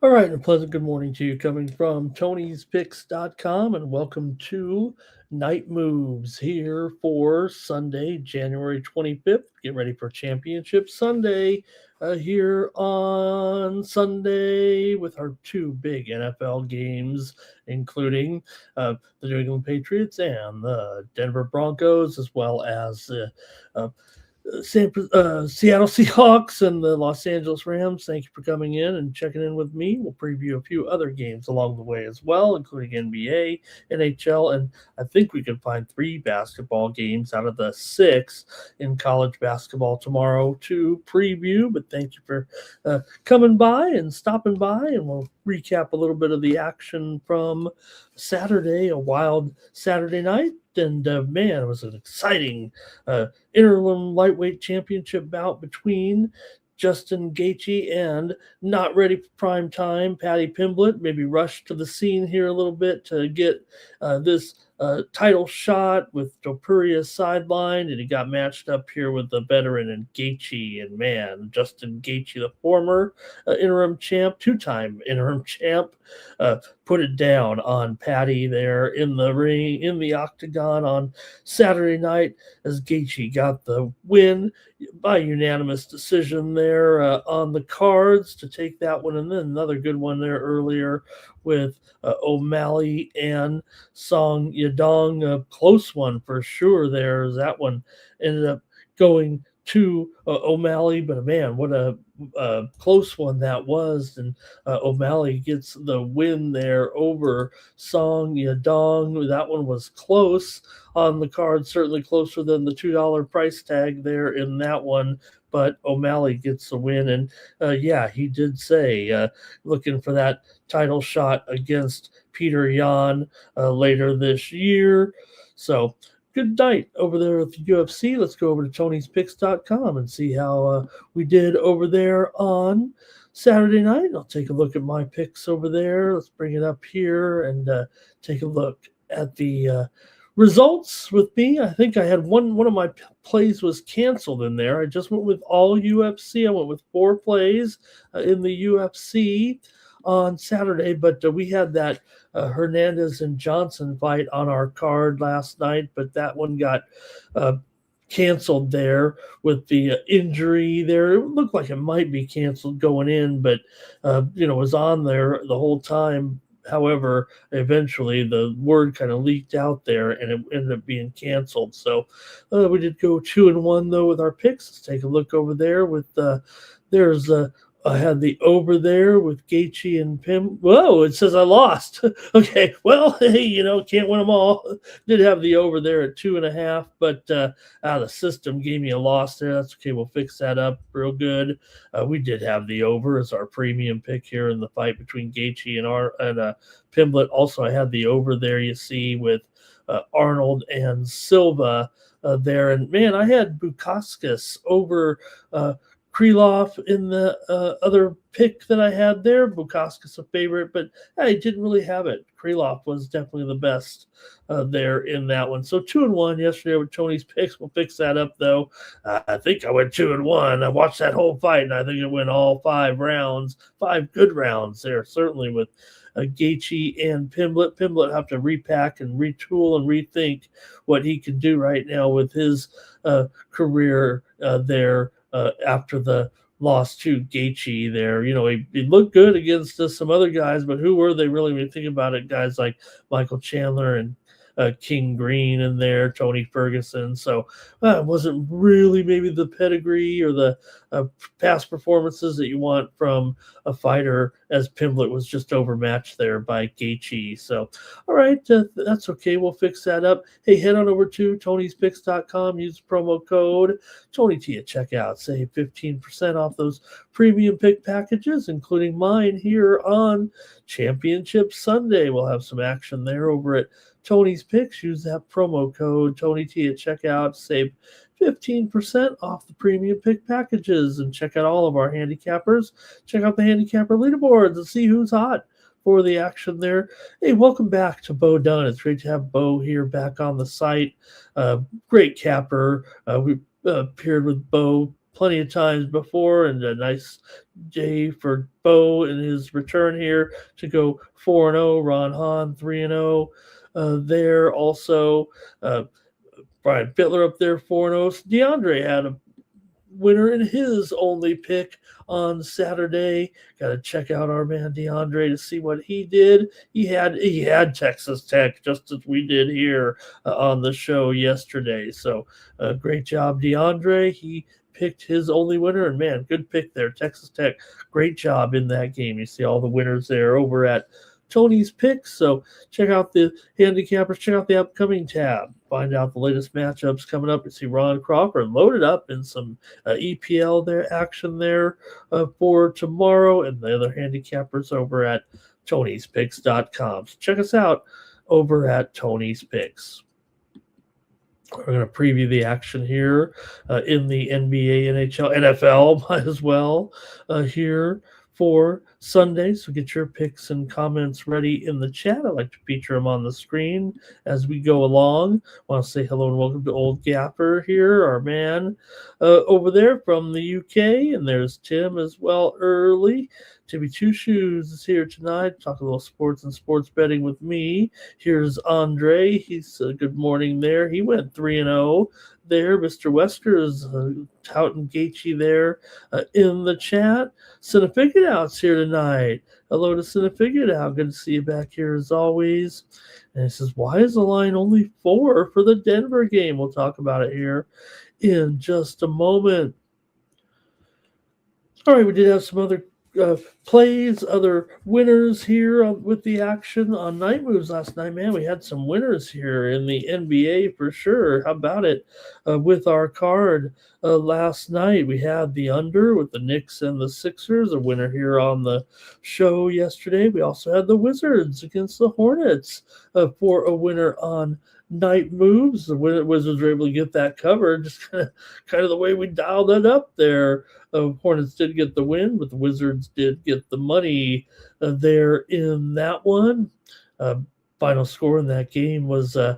All right, and a pleasant good morning to you coming from Tony'sPicks.com, and welcome to Night Moves here for Sunday, January 25th. Get ready for Championship Sunday here on Sunday with our two big NFL games, including the New England Patriots and the Denver Broncos, as well as uh, Seattle Seahawks and the Los Angeles Rams. Thank you for coming in and checking in with me. We'll preview a few other games along the way as well, including NBA, NHL, and I think we can find 3 basketball games out of the 6 in college basketball tomorrow to preview. But thank you for coming by and stopping by, and we'll recap a little bit of the action from Saturday, a wild Saturday night. And man, it was an exciting interim lightweight championship bout between Justin Gaethje and not ready for prime time Paddy Pimblett. Maybe rushed to the scene here a little bit to get this title shot with Topuria sidelined, and he got matched up here with the veteran and Gaethje. And man, Justin Gaethje, the former interim champ, two-time interim champ, put it down on Paddy there in the ring, in the octagon on Saturday night, as Gaethje got the win by unanimous decision there on the cards to take that one. And then another good one there earlier with O'Malley and Song Yadong, a close one for sure there, as that one ended up going to O'Malley. But man, what a close one that was. And O'Malley gets the win there over Song Yadong. That one was close on the card, certainly closer than the $2 price tag there in that one. But O'Malley gets the win. And yeah, he did say looking for that title shot against Peter Yan later this year. So good night over there with the UFC. Let's go over to Tony'sPicks.com and see how we did over there on Saturday night. I'll take a look at my picks over there. Let's bring it up here and take a look at the results with me. I think I had one of my plays was canceled in there. I just went with all UFC. I went with 4 plays in the UFC on Saturday, but we had that Hernandez and Johnson fight on our card last night, but that one got canceled there with the injury there. It looked like it might be canceled going in, but was on there the whole time. However, eventually the word kind of leaked out there and it ended up being canceled. So we did go 2-1 though with our picks. Let's take a look over there with I had the over there with Gaethje and Pim. Whoa, it says I lost. Okay, well, hey, can't win them all. Did have the over there at 2.5, but the system gave me a loss there. That's okay. We'll fix that up real good. We did have the over as our premium pick here in the fight between Gaethje and Pimblett. Also, I had the over there, you see, with Arnold and Silva there. And man, I had Bukauskas over Krylov in the other pick that I had there. Bukauskas a favorite, but I didn't really have it. Krylov was definitely the best there in that one. So 2-1 yesterday with Tony's picks. We'll fix that up though. I think I went 2-1. I watched that whole fight, and I think it went all 5 rounds, 5 good rounds there. Certainly with Gaethje and Pimblett. Pimblett have to repack and retool and rethink what he can do right now with his career there. After the loss to Gaethje there. He looked good against some other guys, but who were they really when you think about it? Guys like Michael Chandler and King Green in there, Tony Ferguson. So it wasn't really maybe the pedigree or the past performances that you want from a fighter, as Pimblett was just overmatched there by Gaethje. So, all right, that's okay. We'll fix that up. Hey, head on over to Tony'sPicks.com. Use promo code TonyT at checkout. Save 15% off those premium pick packages, including mine here on Championship Sunday. We'll have some action there over at Tony's Picks. Use that promo code TonyT at checkout. Save 15% off the premium pick packages, and check out all of our handicappers. Check out the handicapper leaderboards and see who's hot for the action there. Hey, welcome back to Bo Dunn. It's great to have Bo here back on the site. Great capper. We paired with Bo plenty of times before, and a nice day for Bo in his return here to go 4-0. Ron Hahn 3-0 there also. Uh, Brian Bitler up there 4-0. DeAndre had a winner in his only pick on Saturday. Got to check out our man DeAndre to see what he did. He had Texas Tech just as we did here on the show yesterday. So great job, DeAndre. He picked his only winner, and man, good pick there, Texas Tech. Great job in that game. You see all the winners there over at Tony's Picks. So check out the handicappers, check out the upcoming tab. Find out the latest matchups coming up. You see Ron Crawford loaded up in some EPL there action there for tomorrow, and the other handicappers over at Tony'sPicks.com. So check us out over at Tony's Picks. We're going to preview the action here in the NBA, NHL, NFL, might as well, here for Sunday. So get your picks and comments ready in the chat. I like to feature them on the screen as we go along. I want to say hello and welcome to Old Gapper here, our man over there from the UK. And there's Tim as well early. Timmy Two Shoes is here tonight. Talk a little sports and sports betting with me. Here's Andre. He's good morning there. He went 3-0 there. Mr. Wesker's touting Gaethje there in the chat. Cinefigured Out's here tonight. Hello to Cinefigured Out. Good to see you back here as always. And he says, why is the line only 4 for the Denver game? We'll talk about it here in just a moment. All right, we did have some other plays, other winners here with the action on Night Moves last night. Man, we had some winners here in the NBA for sure. How about it with our card last night? We had the under with the Knicks and the Sixers, a winner here on the show yesterday. We also had the Wizards against the Hornets for a winner on Night Moves. The Wizards were able to get that covered, just kind of the way we dialed it up there. Hornets did get the win, but the Wizards did get the money there in that one. Final score in that game was a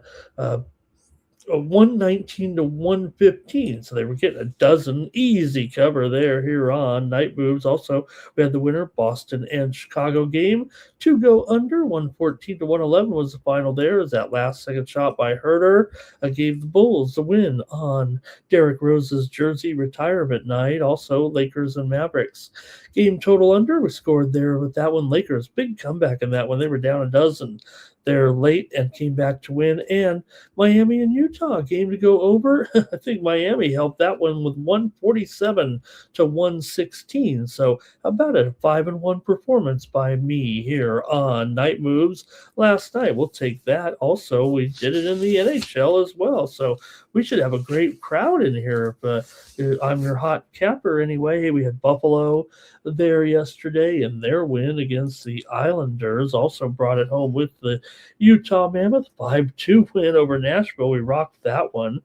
119 to 115. So they were getting a dozen easy cover there here on Night Moves. Also, we had the winner, Boston and Chicago game to go under. 114 to 111 was the final there as that last second shot by Herter gave the Bulls the win on Derrick Rose's jersey retirement night. Also, Lakers and Mavericks. Game total under, we scored there with that one. Lakers, big comeback in that one. They were down a dozen there late and came back to win. And Miami and Utah game to go over. I think Miami helped that one with 147 to 116. So how about it? A 5-1 performance by me here on Night Moves last night. We'll take that. Also, we did it in the NHL as well. So we should have a great crowd in here. If I'm your hot capper anyway. We had Buffalo there yesterday, and their win against the Islanders also brought it home with the Utah Mammoth 5-2 win over Nashville. We rocked that one.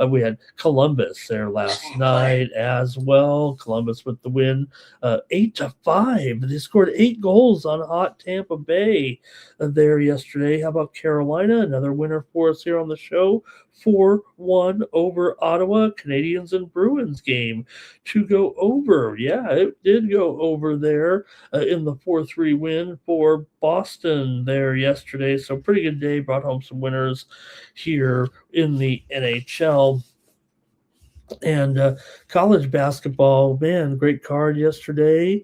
We had Columbus there last night as well. Columbus with the win 8-5. They scored 8 goals on hot Tampa Bay there yesterday. How about Carolina? Another winner for us here on the show. 4-1 over Ottawa. Canadians and Bruins game to go over. Yeah, it did go over there in the 4-3 win for Boston there yesterday. So pretty good day. Brought home some winners here in the NHL. And college basketball, man, great card yesterday.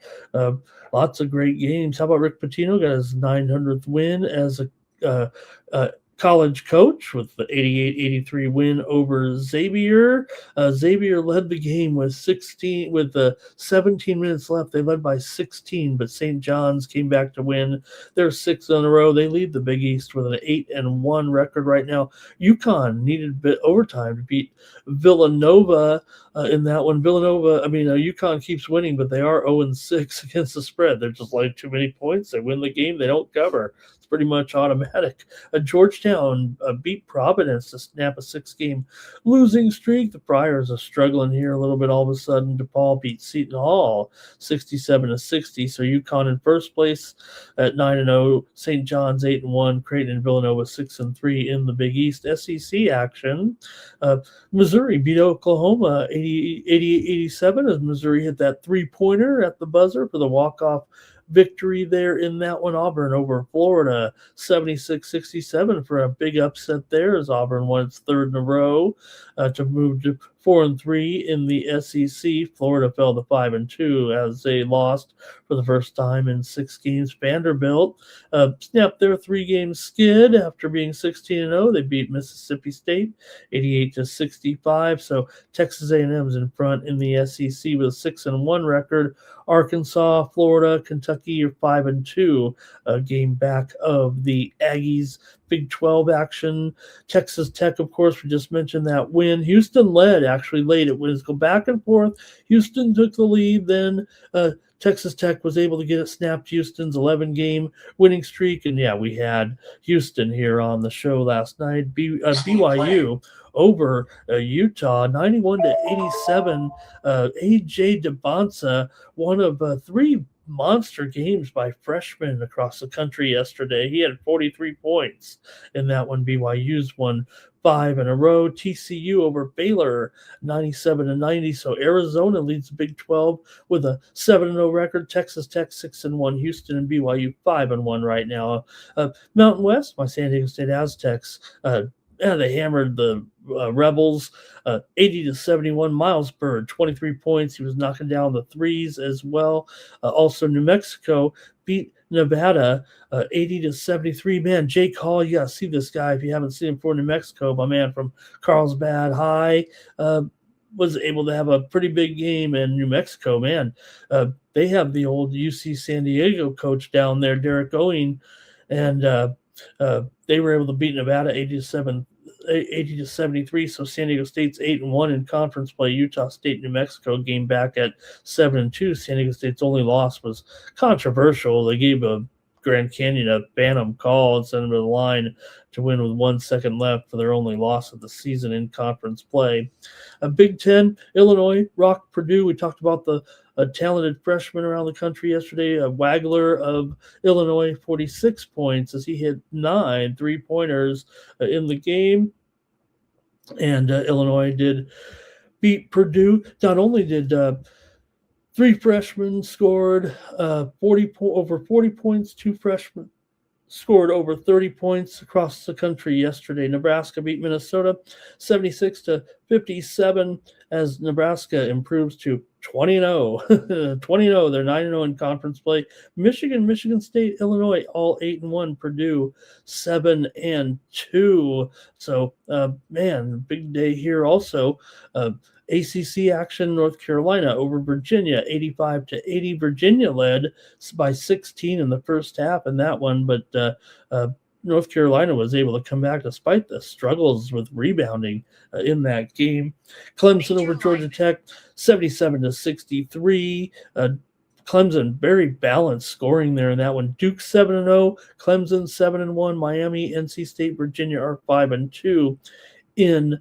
Lots of great games. How about Rick Pitino got his 900th win as a college coach with the 88-83 win over Xavier. Xavier led the game with 17 minutes left. They led by 16, but St. John's came back to win their 6th in a row. They lead the Big East with an 8-1 record right now. UConn needed a bit overtime to beat Villanova in that one. UConn keeps winning, but they are 0-6 against the spread. They're just like too many points. They win the game, they don't cover. It's pretty much automatic. Georgetown beat Providence to snap a 6-game losing streak. The Friars are struggling here a little bit all of a sudden. DePaul beat Seton Hall 67-60. So UConn in first place at 9-0. St. John's 8-1. Creighton and Villanova 6-3 in the Big East. SEC action. Missouri beat Oklahoma 80-87 as Missouri hit that three-pointer at the buzzer for the walk-off victory there in that one. Auburn over Florida 76-67 for a big upset there as Auburn won its third in a row to move to 4-3 in the SEC. Florida fell to 5-2 as they lost for the first time in 6 games. Vanderbilt snapped their 3-game skid after being 16-0. They beat Mississippi State 88-65. So Texas A&M's in front in the SEC with a 6-1 record. Arkansas, Florida, Kentucky are 5-2, a game back of the Aggies. Big 12 action. Texas Tech, of course, we just mentioned that win. Houston led actually late. It was go back and forth. Houston took the lead. Then Texas Tech was able to get it snapped. Houston's 11-game winning streak. And yeah, we had Houston here on the show last night. BYU over Utah 91-87. AJ DeBonsa, one of 3 monster games by freshmen across the country yesterday. He had 43 points in that one. BYU's won 5 in a row. TCU over Baylor 97-90. So Arizona leads the Big 12 with a 7-0 record. Texas Tech 6-1. Houston and BYU 5-1 right now. Mountain West, my San Diego State Aztecs. They hammered the Rebels 80-71. Miles Bird 23 points. He was knocking down the threes as well. Also New Mexico beat Nevada 80-73. Man, Jake Hall, you gotta see this guy if you haven't seen him for New Mexico. My man from Carlsbad High was able to have a pretty big game in New Mexico. Man, they have the old UC San Diego coach down there, Derek Owing, and they were able to beat Nevada 80-73. So San Diego State's 8-1 in conference play. Utah State, New Mexico game back at 7-2. San Diego State's only loss was controversial. They gave a Grand Canyon a phantom call and sent them to the line to win with 1 second left for their only loss of the season in conference play. Big Ten, Illinois rocked Purdue. We talked about the talented freshman around the country yesterday. Wagler of Illinois, 46 points as he hit 9 3-pointers in the game. And Illinois did beat Purdue. Not only did 3 freshmen scored over 40 points, 2 freshmen scored over 30 points across the country yesterday. Nebraska beat Minnesota 76-57 as Nebraska improves to 20-0. 20-0. They're 9-0 in conference play. Michigan State, Illinois, all 8-1. Purdue 7-2. So, man, big day here also. ACC action, North Carolina over Virginia, 85-80. Virginia led by 16 in the first half in that one, but North Carolina was able to come back despite the struggles with rebounding in that game. Clemson over Georgia Tech, 77-63. Clemson very balanced scoring there in that one. Duke 7-0, Clemson 7-1, Miami, NC State, Virginia are 5-2 in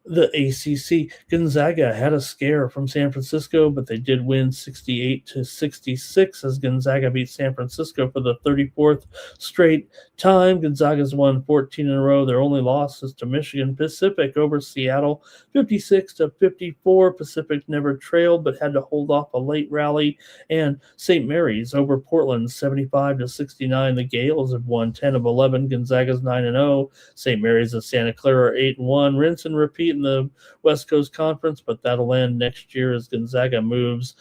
the ACC. Gonzaga had a scare from San Francisco, but they did win 68-66 as Gonzaga beat San Francisco for the 34th straight time. Gonzaga's won 14 in a row. Their only loss is to Michigan. Pacific over Seattle, 56-54. Pacific never trailed, but had to hold off a late rally. And St. Mary's over Portland, 75-69. The Gales have won 10 of 11. Gonzaga's 9-0. St. Mary's and Santa Clara 8-1. Rinse and repeat in the West Coast Conference, but that'll end next year as Gonzaga moves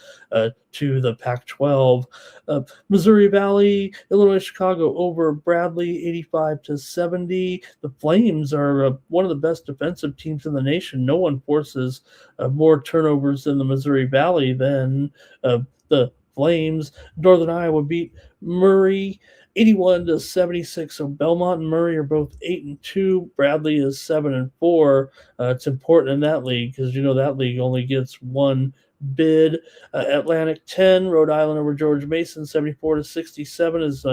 to the Pac-12. Missouri Valley, Illinois Chicago over Bradley, 85-70. The Flames are one of the best defensive teams in the nation. No one forces more turnovers in the Missouri Valley than the Flames. Northern Iowa beat Murray 81-76. So Belmont and Murray are both 8-2. Bradley is 7-4. It's important in that league because that league only gets one bid. Atlantic 10, Rhode Island over George Mason 74-67 as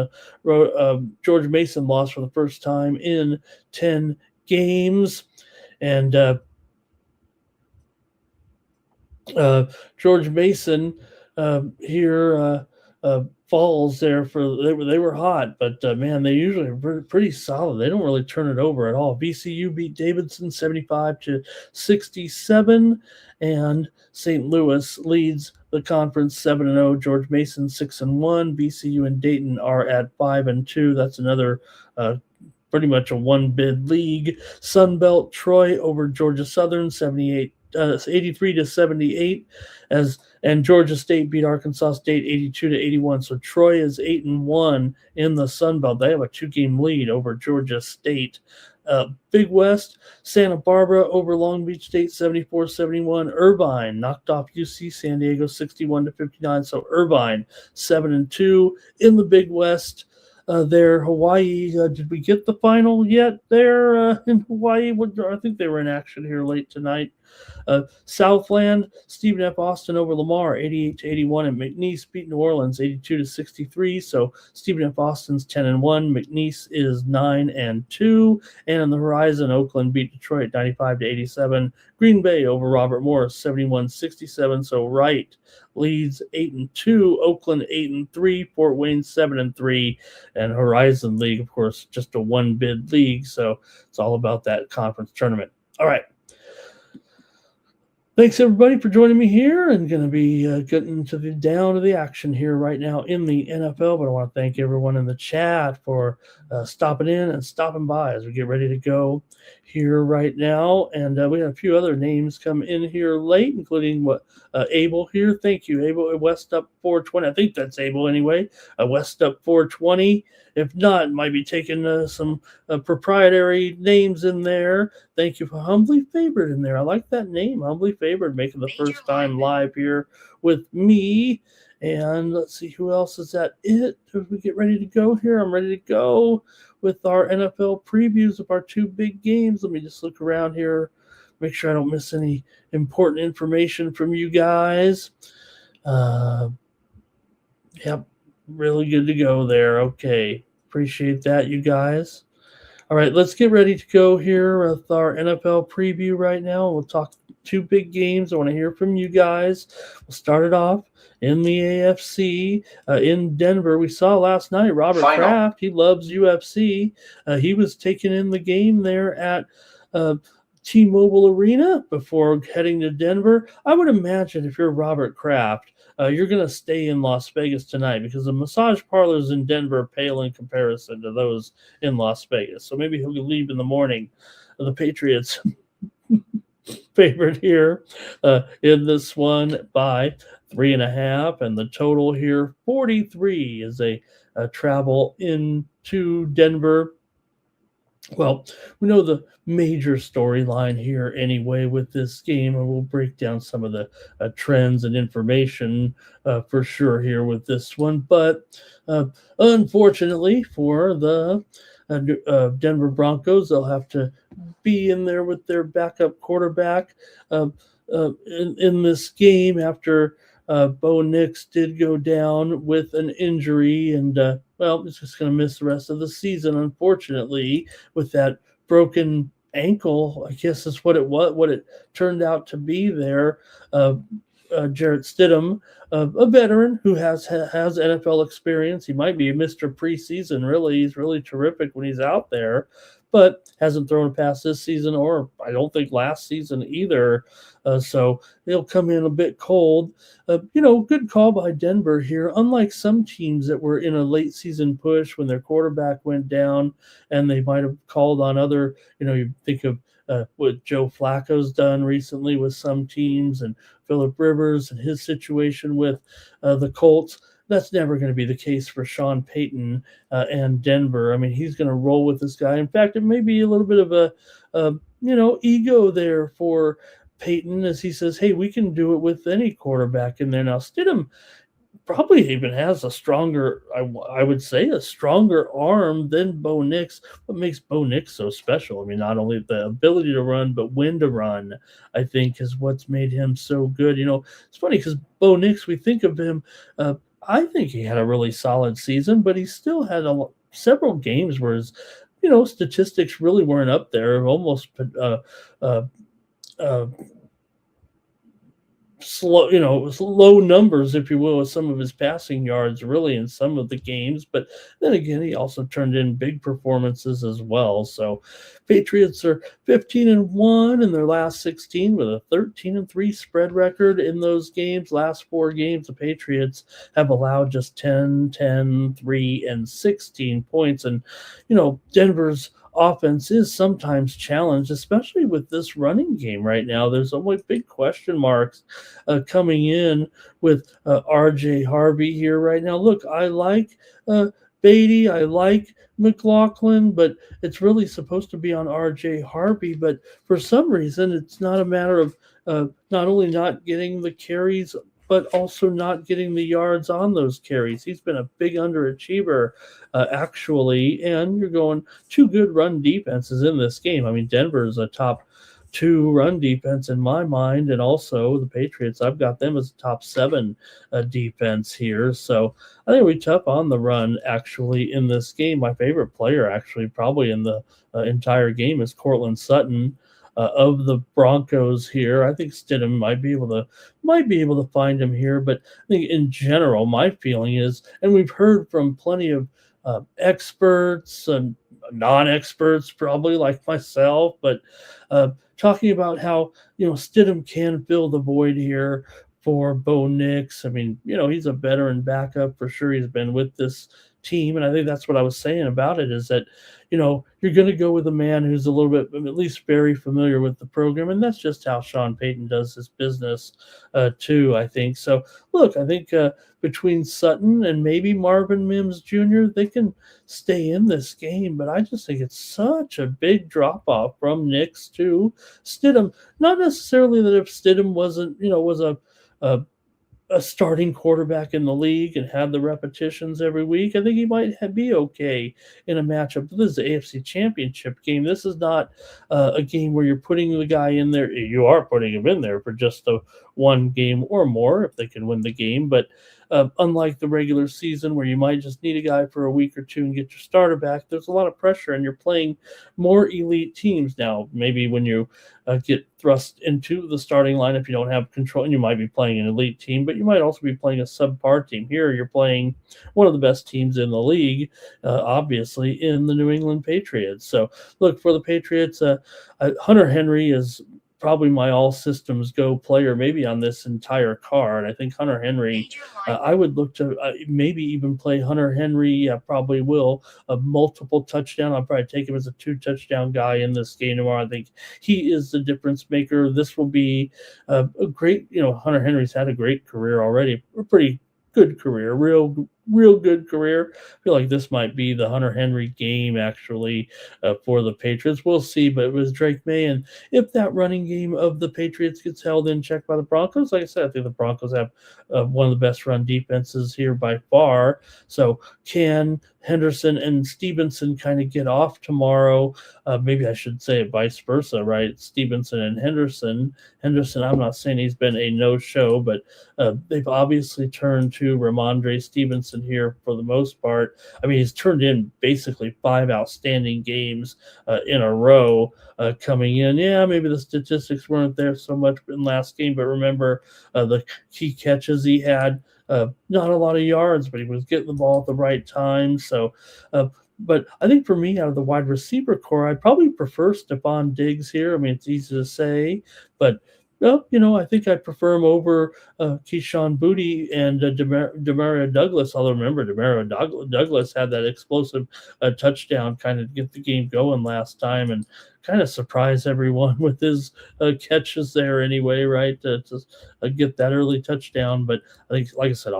George Mason lost for the first time in 10 games. And George Mason here falls there they were hot, but man, they usually are pretty solid. They don't really turn it over at all. VCU beat Davidson 75-67, and St. Louis leads the conference 7-0. George Mason 6-1. VCU and Dayton are at 5-2. That's another pretty much a one bid league. Sunbelt Troy over Georgia Southern 83-78 and Georgia State beat Arkansas State 82-81. So Troy is 8-1 in the Sun Belt. They have a 2-game lead over Georgia State. Big West, Santa Barbara over Long Beach State 74-71. Irvine knocked off UC San Diego 61-59. So Irvine 7-2 in the Big West. There, Hawaii. Did we get the final yet? There in Hawaii, I think they were in action here late tonight. Southland, Stephen F. Austin over Lamar, 88-81, and McNeese beat New Orleans, 82-63. So Stephen F. Austin's 10-1, McNeese is 9-2, and in the Horizon, Oakland beat Detroit, 95-87. Green Bay over Robert Morris, 71-67. So Wright leads 8-2, Oakland 8-3, Fort Wayne 7-3, and Horizon League, of course, just a one bid league. So it's all about that conference tournament. All right. Thanks, everybody, for joining me here. And going to be getting down to the action here right now in the NFL. But I want to thank everyone in the chat for stopping in and stopping by as we get ready to go here right now. And we have a few other names come in here late, including Abel here. Thank you, Abel. West up 420. I think that's Abel anyway. West up 420. If not, it might be taking some proprietary names in there. Thank you for Humbly Favored in there. I like that name, Humbly Favored, making the first time live here with me. And let's see, who else is that? As we get ready to go here, I'm ready to go with our NFL previews of our two big games. Let me just look around here, make sure I don't miss any important information from you guys. Yep, really good to go there. Okay, appreciate that, you guys. All right, let's get ready to go here with our NFL preview right now. We'll talk two big games. I want to hear from you guys. We'll start it off in the AFC in Denver. We saw last night Robert Kraft. He loves UFC. He was taking in the game there at T-Mobile Arena before heading to Denver. I would imagine if you're Robert Kraft, you're going to stay in Las Vegas tonight because the massage parlors in Denver pale in comparison to those in Las Vegas. So maybe he'll leave in the morning. The Patriots favored here in this one by 3.5, and the total here 43 is a travel into Denver. Well, we know the major storyline here anyway with this game, and we'll break down some of the trends and information for sure here with this one. But unfortunately for the Denver Broncos, they'll have to be in there with their backup quarterback in this game after Bo Nix did go down with an injury, and he's just going to miss the rest of the season, unfortunately, with that broken ankle. I guess is what it turned out to be there. Jarrett Stidham, a veteran who has NFL experience. He might be Mr. Preseason, really. He's really terrific when he's out there, but hasn't thrown a pass this season, or I don't think last season either. So he'll come in a bit cold. Good call by Denver here. Unlike some teams that were in a late season push when their quarterback went down and they might have called on other, you think of what Joe Flacco's done recently with some teams and Phillip Rivers and his situation with the Colts. That's never going to be the case for Sean Payton and Denver. I mean, he's going to roll with this guy. In fact, it may be a little bit of a ego there for Payton as he says, hey, we can do it with any quarterback in there. Now, Stidham probably even has a stronger, I would say, a stronger arm than Bo Nix. What makes Bo Nix so special? I mean, not only the ability to run, but when to run, I think, is what's made him so good. It's funny because Bo Nix, we think of him. Uh, I think he had a really solid season, but he still had several games where his, statistics really weren't up there. Almost uh, uh, low numbers, if you will, with some of his passing yards, really, in some of the games. But then again, he also turned in big performances as well. So, Patriots are 15-1 in their last 16 with a 13-3 spread record in those games. Last four games, the Patriots have allowed just 10, 10, 3, and 16 points. And, Denver's offense is sometimes challenged, especially with this running game right now. There's only big question marks coming in with RJ Harvey here right now. Look, I like Beatty, I like McLaughlin, but it's really supposed to be on RJ Harvey. But for some reason, it's not a matter of not only not getting the carries, but also not getting the yards on those carries. He's been a big underachiever, actually. And you're going two good run defenses in this game. I mean, Denver is a top two run defense in my mind, and also the Patriots. I've got them as a top seven defense here. So I think we tough on the run actually in this game. My favorite player actually probably in the entire game is Cortland Sutton. Of the Broncos here, I think Stidham might be able to find him here, but I think in general, my feeling is, and we've heard from plenty of experts and non-experts, probably like myself, but talking about how Stidham can fill the void here for Bo Nix. I mean, he's a veteran backup for sure. He's been with this team, and I think that's what I was saying about it is that you're going to go with a man who's a little bit, at least very familiar with the program, and that's just how Sean Payton does his business, too, I think. So, look, I think between Sutton and maybe Marvin Mims Jr., they can stay in this game, but I just think it's such a big drop off from Nix to Stidham. Not necessarily that if Stidham wasn't, was a starting quarterback in the league and had the repetitions every week, I think he might be okay in a matchup. This is the AFC Championship game. This is not a game where you're putting the guy in there. You are putting him in there for just the one game or more if they can win the game. But unlike the regular season where you might just need a guy for a week or two and get your starter back, there's a lot of pressure and you're playing more elite teams now. Maybe when you get thrust into the starting line if you don't have control, and you might be playing an elite team, but you might also be playing a subpar team. Here, you're playing one of the best teams in the league, obviously, in the New England Patriots. So, look, for the Patriots, Hunter Henry is probably my all systems go player maybe on this entire card. I think Hunter Henry, I would look to maybe even play Hunter Henry. I probably will a multiple touchdown. I'll probably take him as a 2 touchdown guy in this game tomorrow. I think he is the difference maker. This will be a great, Hunter Henry's had a great career already, a pretty good career, real good career. I feel like this might be the Hunter Henry game actually for the Patriots. We'll see, but it was Drake May, and if that running game of the Patriots gets held in check by the Broncos, like I said, I think the Broncos have one of the best run defenses here by far. So can Henderson and Stevenson kind of get off tomorrow? Maybe I should say it vice versa, right? Stevenson and Henderson. Henderson, I'm not saying he's been a no-show, but they've obviously turned to Ramondre Stevenson here for the most part. I mean, he's turned in basically 5 outstanding games in a row coming in. Yeah, maybe the statistics weren't there so much in last game, but remember the key catches he had. Not a lot of yards, but he was getting the ball at the right time. So, but I think for me, out of the wide receiver core, I'd probably prefer Stephon Diggs here. I mean, it's easy to say, but I think I prefer him over Keyshawn Booty and Demario Douglas. I'll remember Demario Douglas had that explosive touchdown kind of get the game going last time and kind of surprise everyone with his catches there anyway, right? To get that early touchdown. But I think, like I said,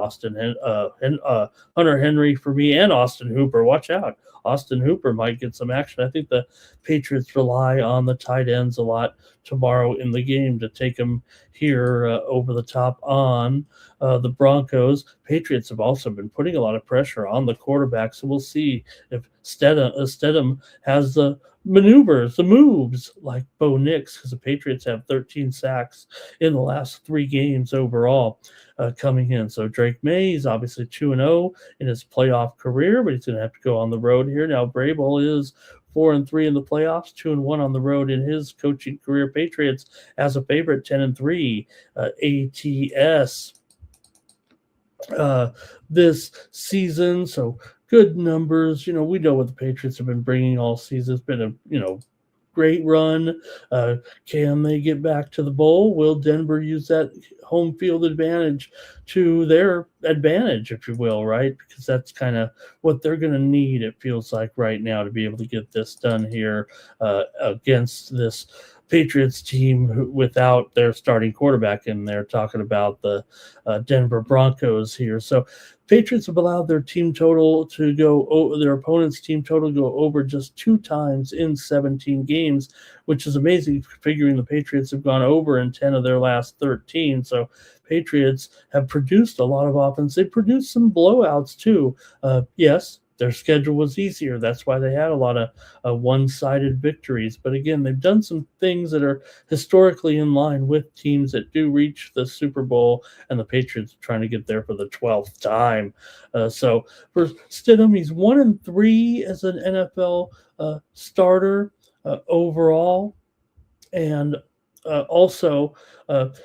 Hunter Henry for me, and Austin Hooper. Watch out. Austin Hooper might get some action. I think the Patriots rely on the tight ends a lot tomorrow in the game to take them here over the top on the Broncos. Patriots have also been putting a lot of pressure on the quarterback, so we'll see if Stidham has the maneuvers, the moves like Bo Nix, because the Patriots have 13 sacks in the last 3 games overall coming in. So Drake May is obviously 2-0 in his playoff career, but he's going to have to go on the road here. Now Vrabel is 4-3 in the playoffs, 2-1 on the road in his coaching career. Patriots as a favorite, 10-3 ATS this season. So good numbers. We know what the Patriots have been bringing all season. It's been a great run. Can they get back to the bowl? Will Denver use that home field advantage to their advantage, if you will, right? Because that's kind of what they're going to need, it feels like right now, to be able to get this done here against this Patriots team without their starting quarterback in there, talking about the Denver Broncos here. So Patriots have allowed their team total to go, their opponent's team total to go over just 2 times in 17 games, which is amazing, figuring the Patriots have gone over in 10 of their last 13. So Patriots have produced a lot of offense. They produced some blowouts too. Yes, their schedule was easier. That's why they had a lot of one-sided victories. But again, they've done some things that are historically in line with teams that do reach the Super Bowl, and the Patriots are trying to get there for the 12th time. So for Stidham, he's 1-3 as an NFL starter overall. And also,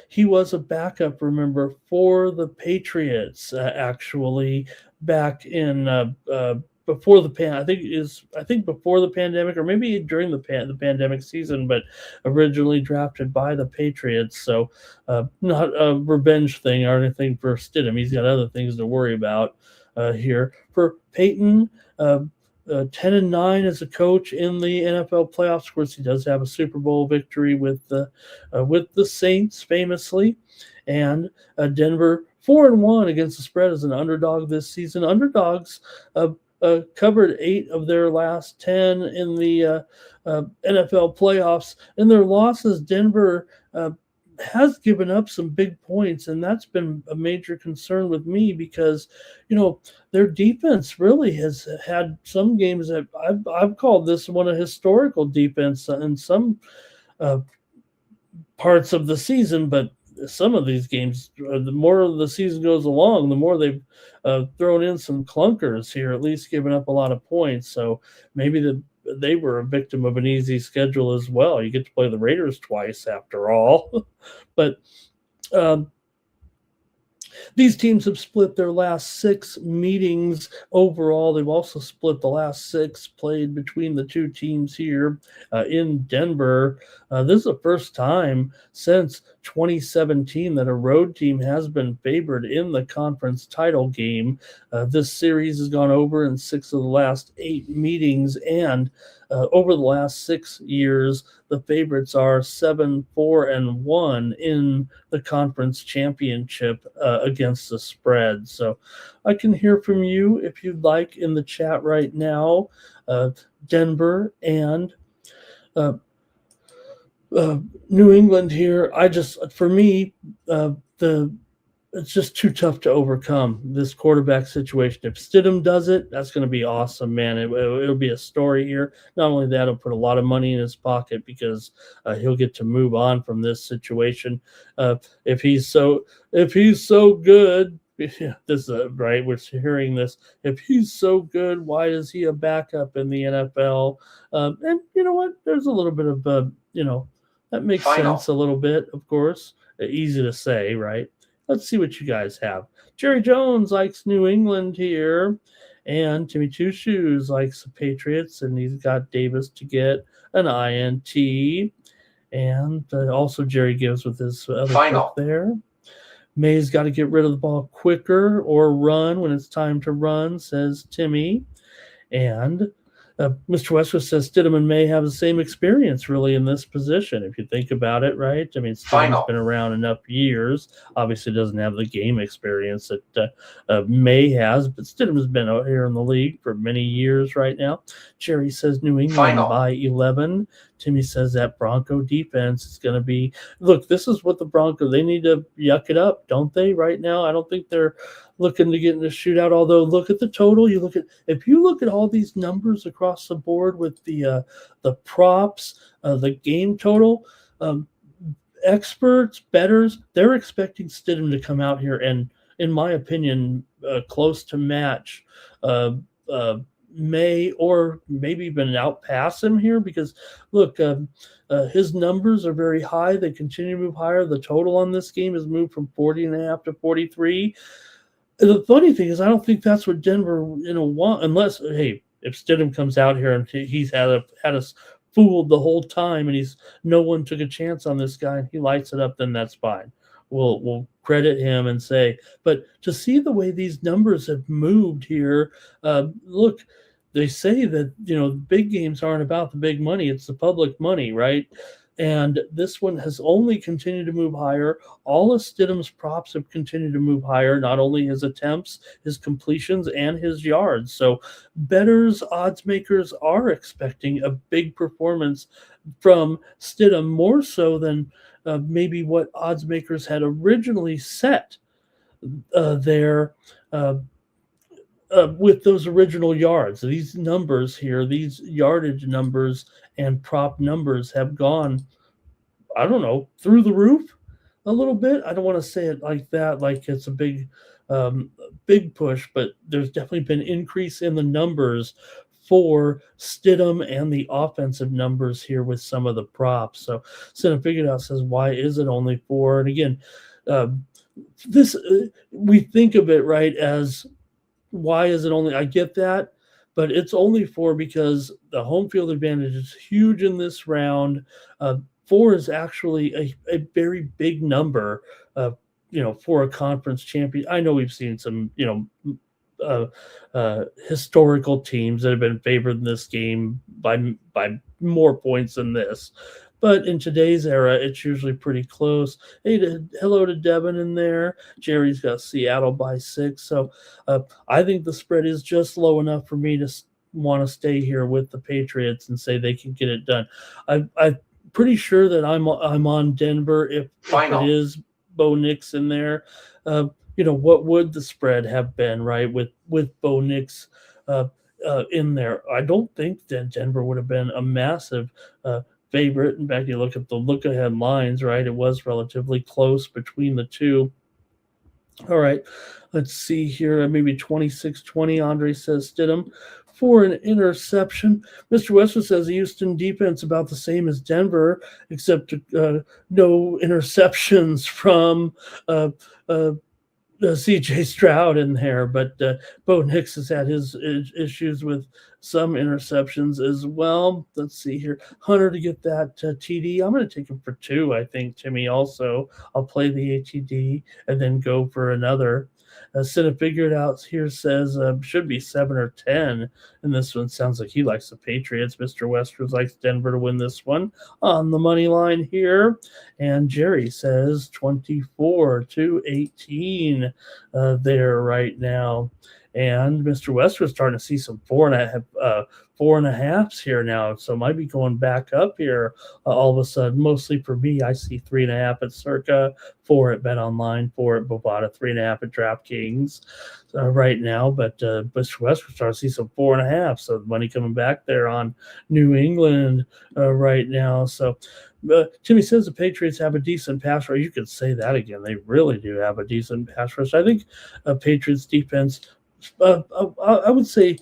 he was a backup, remember, for the Patriots, actually, back in before the I think before the pandemic, or maybe during the pandemic season, but originally drafted by the Patriots. So not a revenge thing or anything for Stidham. He's got other things to worry about here. For Peyton, 10-9 as a coach in the NFL playoffs. Of course, he does have a Super Bowl victory with the Saints, famously, and Denver 4-1 against the spread as an underdog this season. Underdogs covered 8 of their last 10 in the NFL playoffs. In their losses, Denver has given up some big points, and that's been a major concern with me because, their defense really has had some games that I've called this one a historical defense in some parts of the season, but some of these games, the more the season goes along, the more they've thrown in some clunkers here, at least giving up a lot of points. So maybe they were a victim of an easy schedule as well. You get to play the Raiders twice after all. But these teams have split their last 6 meetings overall. They've also split the last 6 played between the 2 teams here in Denver. This is the first time since 2017 that a road team has been favored in the conference title game. This series has gone over in 6 of the last 8 meetings, and over the last 6 years, the favorites are 7-4-1 in the conference championship against the spread. So I can hear from you if you'd like in the chat right now. Denver and New England here. For me, it's just too tough to overcome this quarterback situation. If Stidham does it, that's going to be awesome, man. It'll be a story here. Not only that, it'll put a lot of money in his pocket because he'll get to move on from this situation. If he's so good, this is right. We're hearing this. If he's so good, why is he a backup in the NFL? And you know what? There's a little bit of that makes sense a little bit. Of course, easy to say, right? Let's see what you guys have. Jerry Jones likes New England here, and Timmy Two Shoes likes the Patriots, and he's got Davis to get an INT. And also Jerry gives with his other pick there. May's got to get rid of the ball quicker or run when it's time to run, says Timmy. And Mr. Westwood says Stidham and May have the same experience really in this position. If you think about it, right? I mean, Stidham's been around enough years. Obviously, doesn't have the game experience that May has, but Stidham's been out here in the league for many years right now. Jerry says New England by 11. Timmy says that Bronco defense is going to be. Look, this is what the Broncos, they need to yuck it up, don't they? Right now, I don't think they're looking to get in a shootout. Although, look at the total. If you look at all these numbers across the board with the props, the game total, experts, bettors, they're expecting Stidham to come out here and, in my opinion, close to match May, or maybe even outpass him here, because look, his numbers are very high. They continue to move higher. The total on this game has moved from 40.5 to 43. The funny thing is, I don't think that's what Denver want, unless, hey, if Stidham comes out here and he's had us fooled the whole time, and no one took a chance on this guy and he lights it up, then that's fine. We'll credit him and say, but to see the way these numbers have moved here, look, they say that big games aren't about the big money; it's the public money, right? And this one has only continued to move higher. All of Stidham's props have continued to move higher, not only his attempts, his completions, and his yards. So bettors, odds makers are expecting a big performance from Stidham, more so than maybe what odds makers had originally set there. With those original yards, these numbers here, these yardage numbers and prop numbers have gone, I don't know, through the roof a little bit. I don't want to say it like that, like it's a big push, but there's definitely been increase in the numbers for Stidham and the offensive numbers here with some of the props. So Cinna Figured Out says, why is it only 4? And again, we think of it right as, why is it only? I get that, but it's only 4 because the home field advantage is huge in this round. 4 is actually a very big number, for a conference champion. I know we've seen some, historical teams that have been favored in this game by more points than this. But in today's era, it's usually pretty close. Hey, hello to Devin in there. Jerry's got Seattle by 6. So I think the spread is just low enough for me to want to stay here with the Patriots and say they can get it done. I'm pretty sure that I'm on Denver if it is Bo Nix in there. What would the spread have been, right, with Bo Nix in there? I don't think that Denver would have been a massive favorite. In fact, you look at the look-ahead lines, right? It was relatively close between the two. All right, let's see here. Maybe 26-20. Andre says Stidham for an interception. Mr. Westwood says the Houston defense about the same as Denver, except no interceptions from C.J. Stroud in there, but Bo Nix has had his issues with some interceptions as well. Let's see here. Hunter to get that TD. I'm going to take him for 2, I think, Timmy, also. I'll play the ATD and then go for another. Cinna Figured Out here says should be 7 or 10. And this one sounds like he likes the Patriots. Mr. Westwood likes Denver to win this one on the money line here. And Jerry says 24-18 there right now. And Mr. Westwood's starting to see some 4.5s here now. So might be going back up here all of a sudden. Mostly for me, I see 3.5 at Circa, 4 at Bet Online, 4 at Bovada, 3.5 at DraftKings right now. But Mr. Westwood starting to see some 4.5. So the money coming back there on New England right now. So Timmy says the Patriots have a decent pass rush. You could say that again. They really do have a decent pass rush. I think Patriots defense, I would say,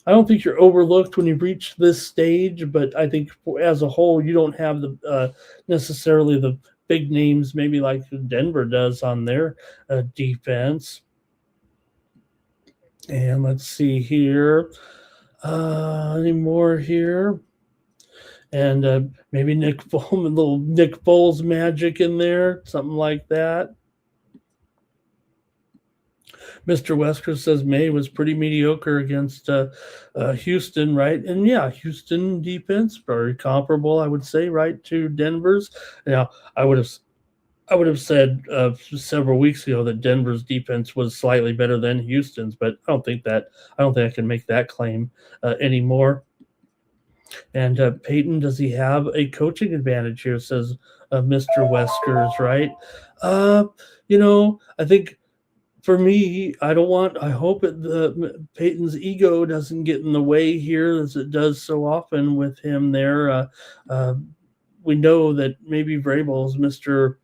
I don't think you're overlooked when you reach this stage, but I think as a whole, you don't have the necessarily the big names, maybe like Denver does on their defense. And let's see here. Any more here? And maybe Nick Foles, a little Nick Foles magic in there, something like that. Mr. Wesker says May was pretty mediocre against Houston, right? And yeah, Houston defense very comparable, I would say, right, to Denver's. Now, I would have I would have said several weeks ago that Denver's defense was slightly better than Houston's, but I don't think I can make that claim anymore. And Peyton, does he have a coaching advantage here? Says Mr. Weskers, right? Uh, I think for me, I hope Peyton's ego doesn't get in the way here as it does so often with him there. Uh, we know that maybe Vrabel's Mr.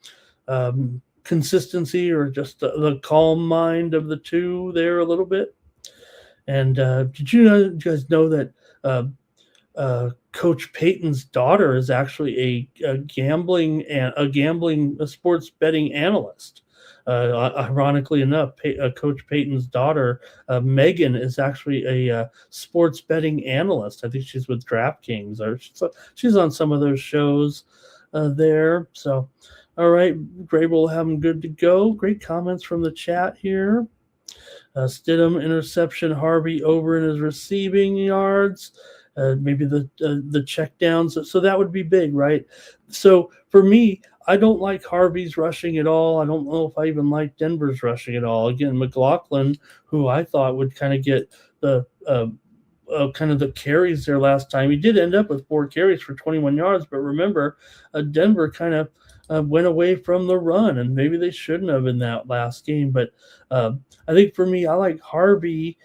Consistency or just the calm mind of the two there a little bit. And did you guys know that Coach Payton's daughter is actually a sports betting analyst? Ironically enough, Coach Payton's daughter, Megan, is actually a sports betting analyst. I think she's with DraftKings, or she's on some of those shows there. So, all right, Grable will have them good to go. Great comments from the chat here. Stidham interception, Harvey over in his receiving yards. Maybe the check downs. So that would be big, right? So for me, I don't like Harvey's rushing at all. I don't know if I even like Denver's rushing at all. Again, McLaughlin, who I thought would kind of get the kind of the carries there last time. He did end up with 4 carries for 21 yards, but remember, Denver kind of went away from the run, and maybe they shouldn't have in that last game. But I think for me, I like Harvey.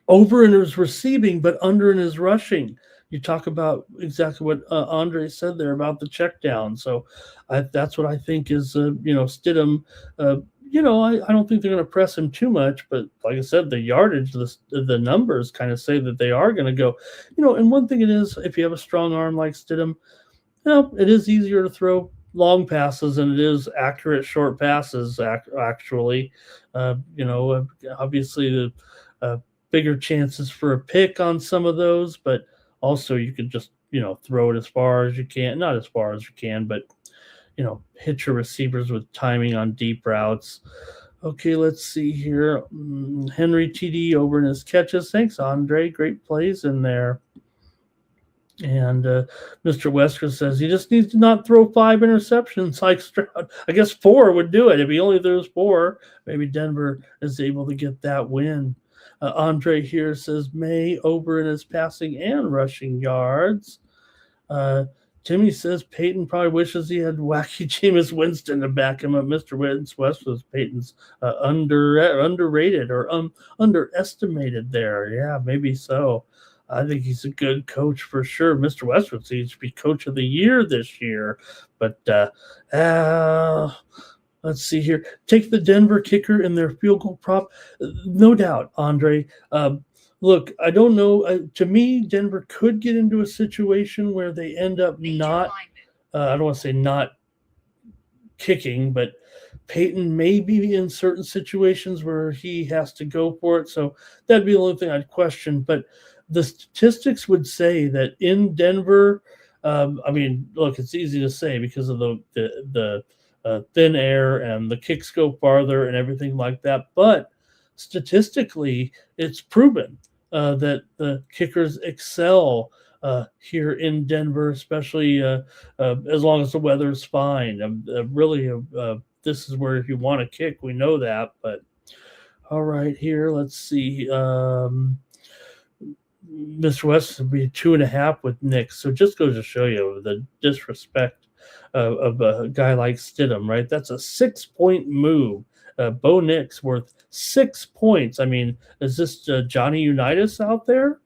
Over in his receiving, but under in his rushing. You talk about exactly what Andre said there about the check down. So that's what I think is, Stidham. I don't think they're going to press him too much, but like I said, the yardage, the numbers kind of say that they are going to go. And one thing it is, if you have a strong arm like Stidham, it is easier to throw long passes than it is accurate short passes. Actually, obviously the bigger chances for a pick on some of those, but also you could just throw it as far as you can, not as far as you can, but hit your receivers with timing on deep routes. Okay, let's see here. Henry TD over in his catches. Thanks, Andre. Great plays in there. And Mr. Wesker says he just needs to not throw 5 interceptions like Stroud. I guess 4 would do it. If he only throws 4, maybe Denver is able to get that win. Andre here says May over in his passing and rushing yards. Timmy says Peyton probably wishes he had wacky Jameis Winston to back him up. Mr. West was Peyton's underrated or underestimated there. Yeah, maybe so. I think he's a good coach for sure. Mr. Westwood needs to be coach of the year this year. But let's see here. Take the Denver kicker in their field goal prop. No doubt, Andre. Look, I don't know. To me, Denver could get into a situation where they end up not, I don't want to say not kicking, but Peyton may be in certain situations where he has to go for it. So that'd be the only thing I'd question. But the statistics would say that in Denver, look, it's easy to say because of the thin air and the kicks go farther and everything like that. But statistically, it's proven that the kickers excel here in Denver, especially as long as the weather's fine. This is where if you want to kick, we know that. But all right, here, let's see. Mr. West would be 2.5 with Nick. So just goes to show you the disrespect of a guy like Stidham, right? That's a 6-point move. Bo Nix worth 6 points. I mean, is this Johnny Unitas out there?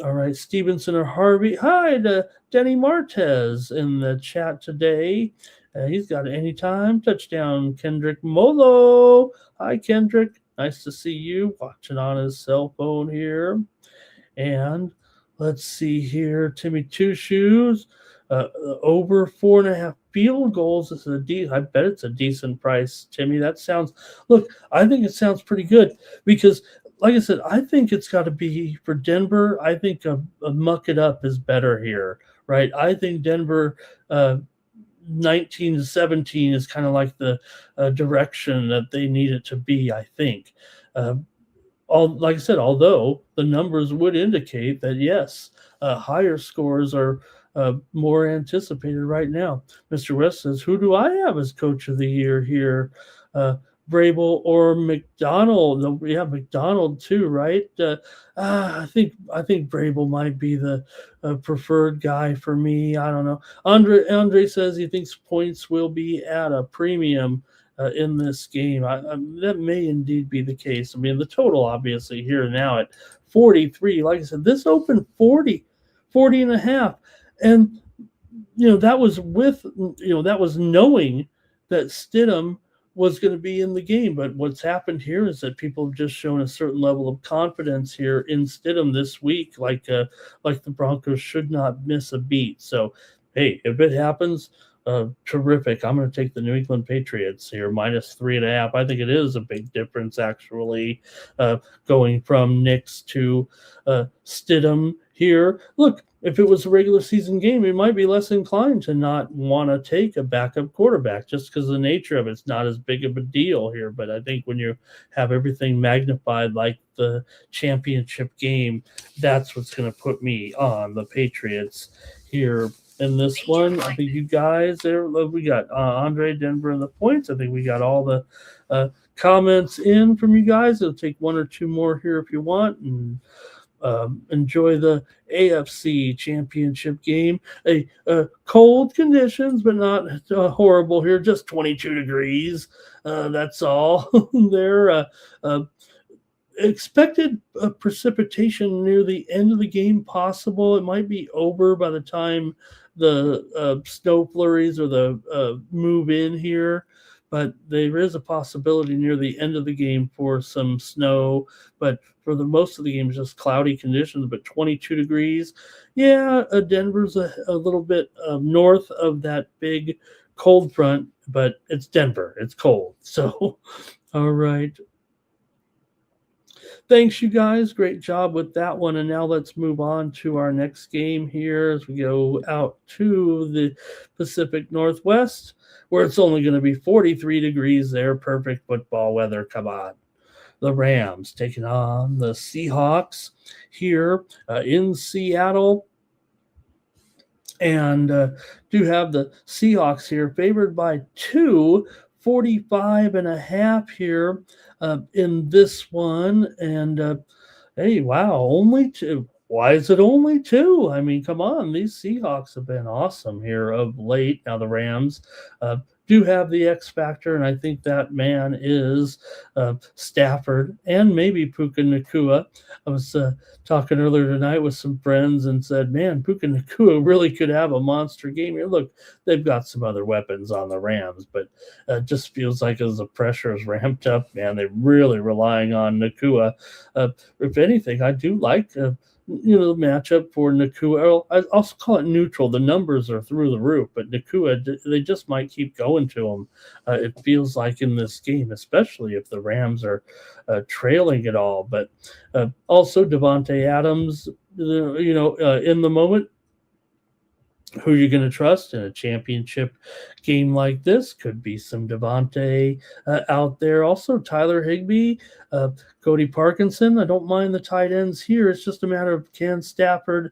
All right, Stevenson or Harvey. Hi to Denny Martez in the chat today. He's got an anytime touchdown. Kendrick Molo. Hi, Kendrick. Nice to see you. Watching on his cell phone here. And let's see here. Timmy Two Shoes. Over 4.5 field goals. I bet it's a decent price, Timmy. I think it sounds pretty good because, like I said, I think it's got to be for Denver. I think a muck it up is better here, right? I think Denver 19-17 is kind of like the direction that they need it to be, I think. Uh, like I said, although the numbers would indicate that yes, higher scores are more anticipated right now. Mr. West says, "Who do I have as coach of the year here? Uh, Vrabel or McDonald? No, we have McDonald too, right? I think Vrabel might be the preferred guy for me. I don't know." Andre says he thinks points will be at a premium in this game. That may indeed be the case. I mean, the total obviously here now at 43. Like I said, this opened 40 and a half. And, that was that was knowing that Stidham was going to be in the game. But what's happened here is that people have just shown a certain level of confidence here in Stidham this week, like the Broncos should not miss a beat. So, hey, if it happens, terrific. I'm going to take the New England Patriots here, -3.5. I think it is a big difference, actually, going from Knicks to Stidham here. Look, if it was a regular season game, we might be less inclined to not want to take a backup quarterback just because the nature of it's not as big of a deal here. But I think when you have everything magnified like the championship game, that's what's going to put me on the Patriots here in this one. I think you guys there, we got Andre, Denver, and the points. I think we got all the comments in from you guys. It'll take one or two more here if you want, and enjoy the AFC championship game. Cold conditions, but not horrible here. Just 22 degrees. That's all there. Expected precipitation near the end of the game possible. It might be over by the time the snow flurries or the move in here, but there is a possibility near the end of the game for some snow. But for the most of the game, it's just cloudy conditions, but 22 degrees. Yeah, Denver's a little bit north of that big cold front, but it's Denver. It's cold. So, all right. Thanks, you guys. Great job with that one. And now let's move on to our next game here as we go out to the Pacific Northwest, where it's only going to be 43 degrees there. Perfect football weather. Come on. The Rams taking on the Seahawks here in Seattle. And do have the Seahawks here favored by 45.5 here in this one. And hey, wow, only 2. Why is it only 2? I mean, come on, these Seahawks have been awesome here of late. Now the Rams do have the X factor, and I think that man is Stafford and maybe Puka Nacua. I was talking earlier tonight with some friends and said, man, Puka Nacua really could have a monster game here. Look, they've got some other weapons on the Rams, but it just feels like as the pressure is ramped up, man, they're really relying on Nacua. If anything, I do like the matchup for Nacua. I also call it neutral. The numbers are through the roof, but Nacua, they just might keep going to him. It feels like in this game, especially if the Rams are trailing it all. But also Devontae Adams, in the moment, who you're going to trust in a championship game like this. Could be some Devontae out there. Also, Tyler Higbee, Cody Parkinson. I don't mind the tight ends here. It's just a matter of can Stafford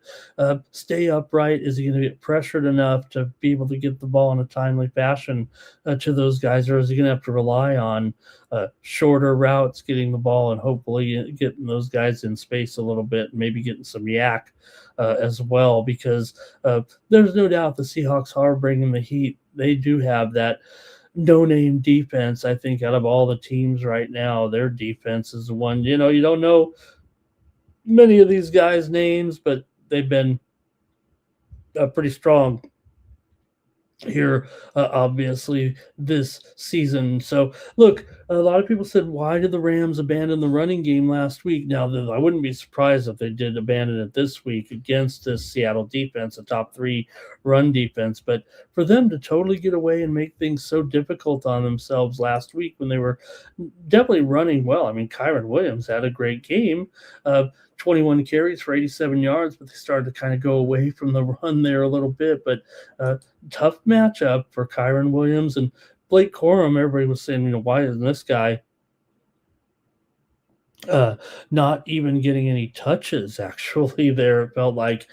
stay upright? Is he going to get pressured enough to be able to get the ball in a timely fashion to those guys? Or is he going to have to rely on shorter routes, getting the ball and hopefully getting those guys in space a little bit and maybe getting some yak as well, because there's no doubt the Seahawks are bringing the heat. They do have that no-name defense. I think out of all the teams right now, their defense is the one, you don't know many of these guys' names, but they've been pretty strong here, obviously, this season. So, look, a lot of people said, why did the Rams abandon the running game last week? Now, I wouldn't be surprised if they did abandon it this week against this Seattle defense, a top 3 run defense. But for them to totally get away and make things so difficult on themselves last week when they were definitely running well. I mean, Kyron Williams had a great game. 21 carries for 87 yards, but they started to kind of go away from the run there a little bit. But uh, tough matchup for Kyron Williams and Blake Corum. Everybody was saying, why isn't this guy uh, not even getting any touches actually there. It felt like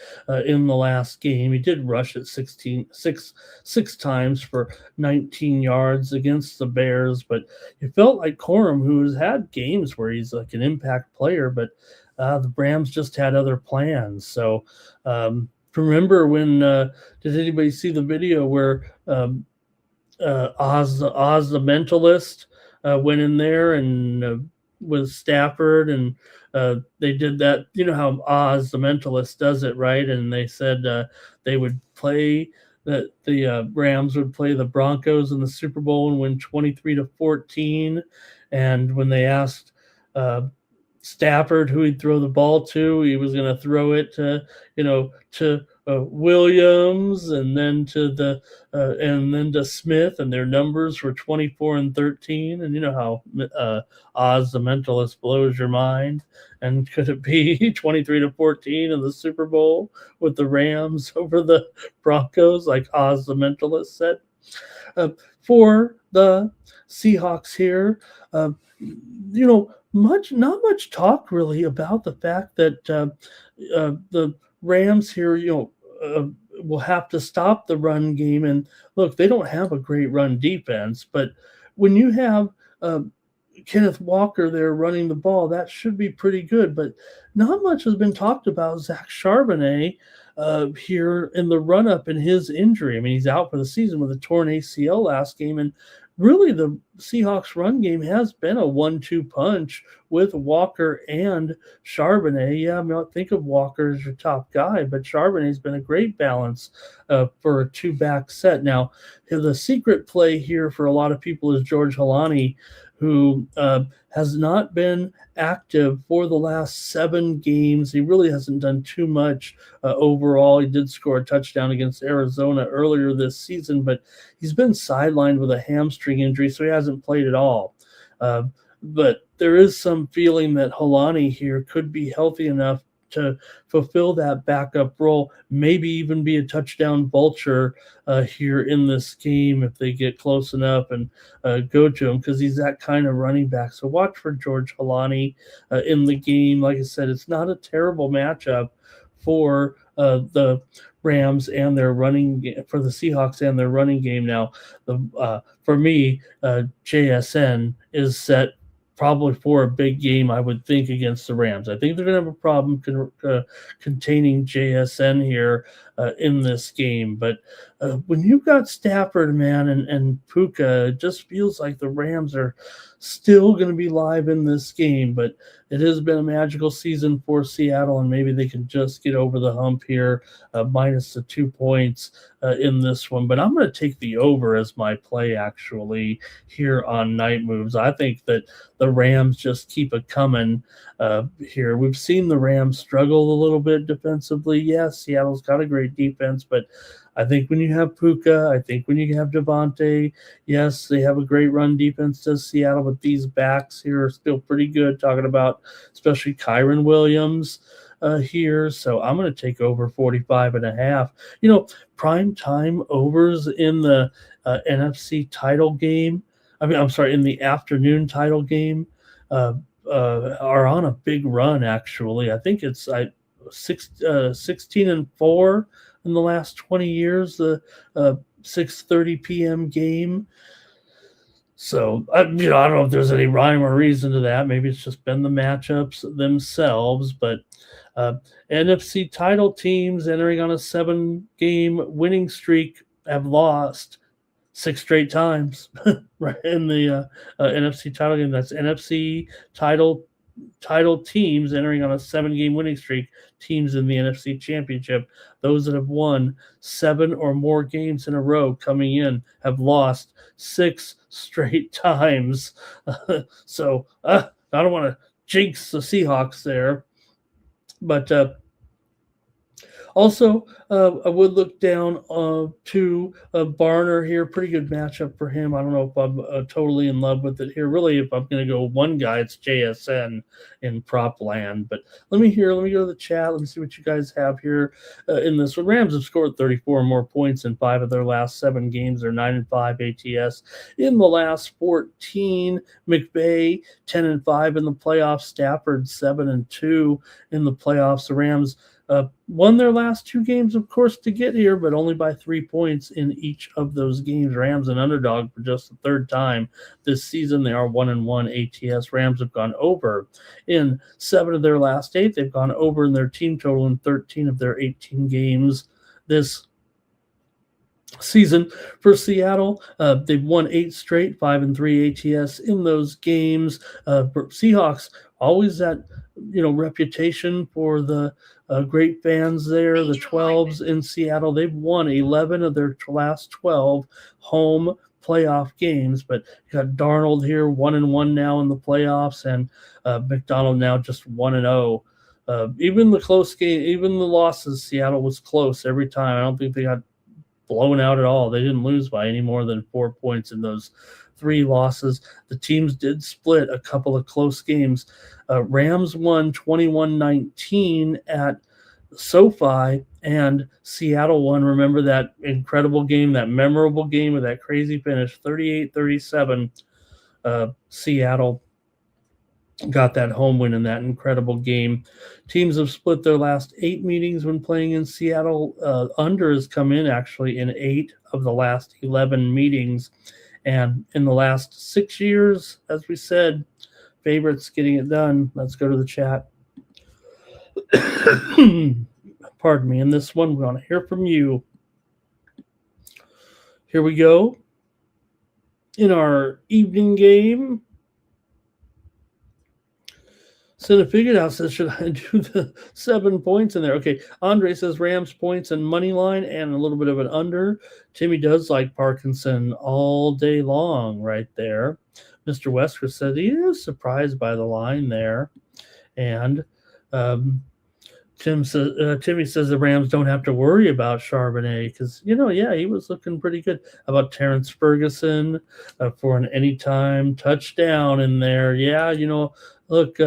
in the last game. He did rush it six times for 19 yards against the Bears, but it felt like Corum, who has had games where he's like an impact player, but the Rams just had other plans. So remember when did anybody see the video where Oz the mentalist went in there and with Stafford, and they did that. You know how Oz the mentalist does it, right? And they said they would play that the Rams would play the Broncos in the Super Bowl and win 23-14. And when they asked Stafford who he'd throw the ball to, he was going to throw it to Williams and then to Smith, and their numbers were 24 and 13. And you know how Oz the mentalist blows your mind. And could it be 23-14 in the Super Bowl with the Rams over the Broncos, like Oz the mentalist said? For the Seahawks here, not much talk really about the fact that the Rams here, will have to stop the run game. And look, they don't have a great run defense, but when you have Kenneth Walker there running the ball, that should be pretty good. But not much has been talked about Zach Charbonnet here in the run-up in his injury. I mean, he's out for the season with a torn ACL last game, and really the Seahawks run game has been a 1-2 punch with Walker and Charbonnet. Yeah, I mean, I think of Walker as your top guy, but Charbonnet's been a great balance for a two-back set. Now, the secret play here for a lot of people is George Holani, who has not been active for the last 7 games. He really hasn't done too much overall. He did score a touchdown against Arizona earlier this season, but he's been sidelined with a hamstring injury, so he hasn't played at all. But there is some feeling that Holani here could be healthy enough to fulfill that backup role, maybe even be a touchdown vulture here in this game if they get close enough and go to him, because he's that kind of running back. So watch for George Holani in the game. Like I said, it's not a terrible matchup for the Rams and their for the Seahawks and their running game. Now, for me, JSN is set probably for a big game, I would think, against the Rams. I think they're going to have a problem containing JSN here in this game. But when you've got Stafford, man, and Puka, it just feels like the Rams are still going to be live in this game. But it has been a magical season for Seattle, and maybe they can just get over the hump here, minus the 2 points in this one. But I'm going to take the over as my play, actually, here on Night Moves. I think that the Rams just keep it coming here. We've seen the Rams struggle a little bit defensively. Yes, Seattle's got a great defense, but I think when you have Puka, I think when you have Devontae, yes, they have a great run defense, does Seattle, but these backs here are still pretty good, talking about especially Kyron Williams here. So I'm going to take over 45.5. Prime time overs in the NFC title game. I'm sorry, in the afternoon title game are on a big run, actually. I think it's 16-4 in the last 20 years, the 6:30 p.m. game. So, I don't know if there's any rhyme or reason to that. Maybe it's just been the matchups themselves. But NFC title teams entering on a 7-game winning streak have lost 6 straight times right in the NFC title game. That's NFC title teams entering on a 7-game winning streak, teams in the NFC Championship. Those that have won 7 or more games in a row coming in have lost 6 straight times. So I don't want to jinx the Seahawks there, but Also, I would look down to Barner here. Pretty good matchup for him. I don't know if I'm totally in love with it here. Really, if I'm going to go one guy, it's JSN in prop land. But let me hear. Let me go to the chat. Let me see what you guys have here in this one. Rams have scored 34 more points in 5 of their last 7 games. They're 9-5 ATS in the last 14. McVay 10-5 in the playoffs. Stafford 7-2 in the playoffs. The Rams won their last 2 games, of course, to get here, but only by 3 points in each of those games. Rams an underdog for just the 3rd time this season. They are 1-1 ATS. Rams have gone over in 7 of their last 8. They've gone over in their team total in 13 of their 18 games this season. For Seattle, they've won 8 straight, 5-3 ATS in those games. Seahawks always that reputation for the great fans there. The 12s in Seattle, they've won 11 of their last 12 home playoff games, but you got Darnold here 1-1 now in the playoffs, and McDonald now just 1-0. Even the close game, even the losses, Seattle was close every time. I don't think they got blown out at all. They didn't lose by any more than 4 points in those 3 losses. The teams did split a couple of close games. Rams won 21-19 at SoFi, and Seattle won. Remember that incredible game, that memorable game with that crazy finish, 38-37. Seattle got that home win in that incredible game. Teams have split their last 8 meetings when playing in Seattle. Under has come in actually in 8 of the last 11 meetings. And in the last 6 years, as we said, favorites getting it done. Let's go to the chat. Pardon me. In this one, we want to hear from you. Here we go. In our evening game, Cinna figured out, says, should I do the 7 points in there? Okay, Andre says Rams points and money line and a little bit of an under. Timmy does like Parkinson all day long right there. Mr. Wesker said he is surprised by the line there. And Timmy says the Rams don't have to worry about Charbonnet because, he was looking pretty good. How about Terrence Ferguson for an anytime touchdown in there? Yeah, look,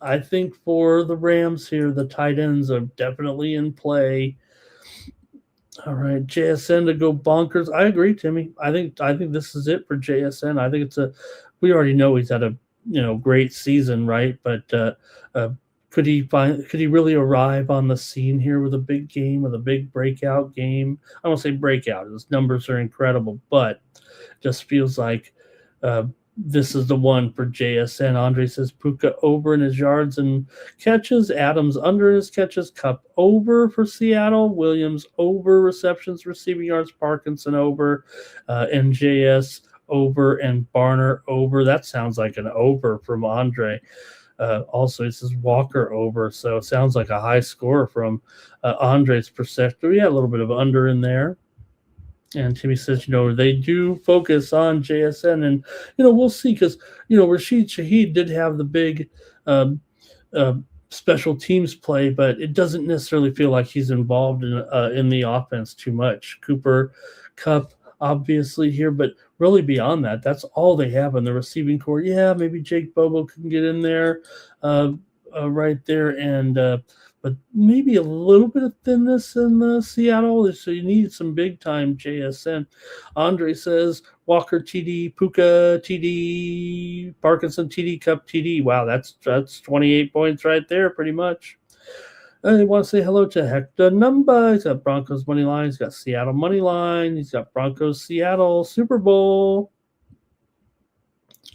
I think for the Rams here, the tight ends are definitely in play. All right, JSN to go bonkers. I agree, Timmy. I think this is it for JSN. I think we already know he's had a great season, right? But could he really arrive on the scene here with a big game, with a big breakout game? I won't say breakout. His numbers are incredible, but just feels like this is the one for JSN. Andre says Puka over in his yards and catches. Adams under his catches. Cup over for Seattle. Williams over receptions, receiving yards. Parkinson over. NJS over and Barner over. That sounds like an over from Andre. Also, it says Walker over. So it sounds like a high score from Andre's perspective. Yeah, a little bit of under in there. And Timmy says, they do focus on JSN, and, we'll see because, Rashid Shaheed did have the big special teams play, but it doesn't necessarily feel like he's involved in the offense too much. Cooper Kupp, obviously here, but really beyond that, that's all they have in the receiving core. Yeah, maybe Jake Bobo can get in there right there, and but maybe a little bit of thinness in Seattle, so you need some big-time JSN. Andre says Walker TD, Puka TD, Parkinson TD, Cup TD. Wow, that's 28 points right there, pretty much. I want to say hello to Hector Numba. He's got Broncos money line. He's got Seattle money line. He's got Broncos Seattle Super Bowl.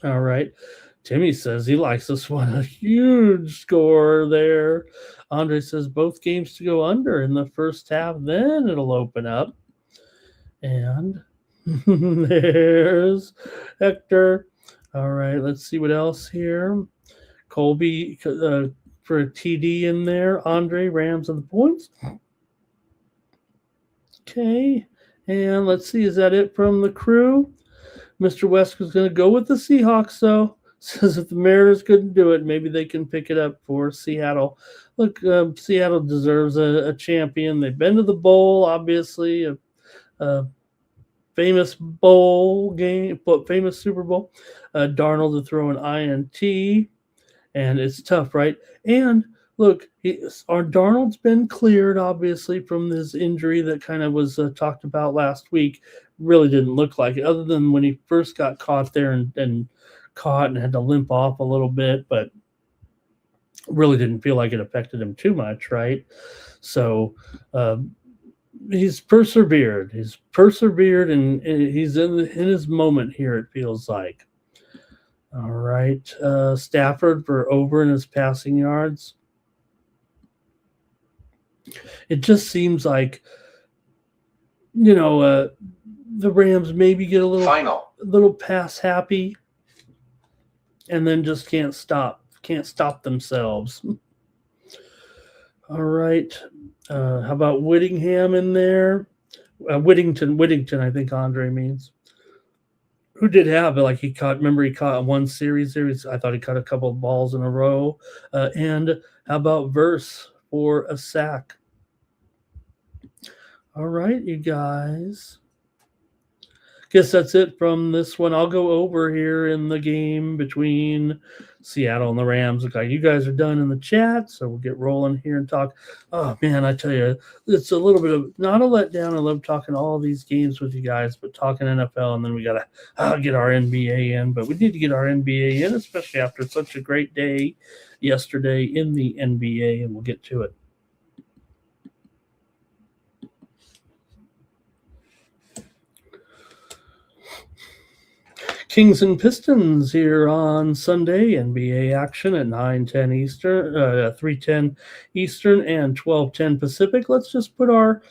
All right. Timmy says he likes this one. A huge score there. Andre says both games to go under in the first half. Then it'll open up. And there's Hector. All right. Let's see what else here. Colby for a TD in there. Andre, Rams on the points. Okay. And let's see. Is that it from the crew? Mr. West was going to go with the Seahawks, though. Says if the Mariners couldn't do it, maybe they can pick it up for Seattle. Look, Seattle deserves a champion. They've been to the bowl, obviously, a famous bowl game, but famous Super Bowl. Darnold to throw an INT, and it's tough, right? And look, our Darnold's been cleared, obviously, from this injury that kind of was talked about last week. Really didn't look like it, other than when he first got caught there and caught and had to limp off a little bit, but really didn't feel like it affected him too much, right? So he's persevered. He's persevered, and he's in his moment here, it feels like. All right. Stafford for over in his passing yards. It just seems like, the Rams maybe get a little pass happy and then just can't stop themselves. All right. How about Whittingham in there? Whittington, I think Andre means. Who did have it? Like he caught one series. I thought he caught a couple of balls in a row. And how about Verse for a sack? All right, you guys. Guess that's it from this one. I'll go over here in the game between Seattle and the Rams. Okay, you guys are done in the chat, so we'll get rolling here and talk. Oh, man, I tell you, it's a little bit of not a letdown. I love talking all these games with you guys, but talking NFL, and then we got to get our NBA in. But we need to get our NBA in, especially after such a great day yesterday in the NBA, and we'll get to it. Kings and Pistons here on Sunday. NBA action at 9:10 Eastern, 3:10 Eastern, and 12:10 Pacific. Let's just put our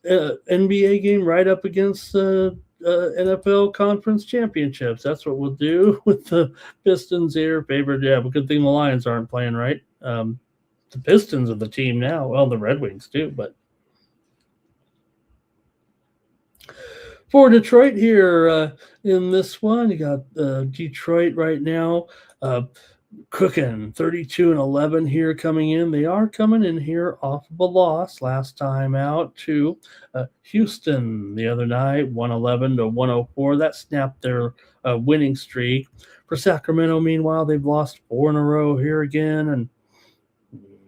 NBA game right up against the NFL Conference Championships. That's what we'll do with the Pistons here. Favored, yeah, but good thing the Lions aren't playing, right? The Pistons are the team now. Well, the Red Wings too, but. For Detroit here in this one, you got Detroit right now cooking 32-11 here coming in. They are coming in here off of a loss last time out to Houston the other night, 111-104. That snapped their winning streak. For Sacramento, meanwhile, they've lost 4 in a row here again, and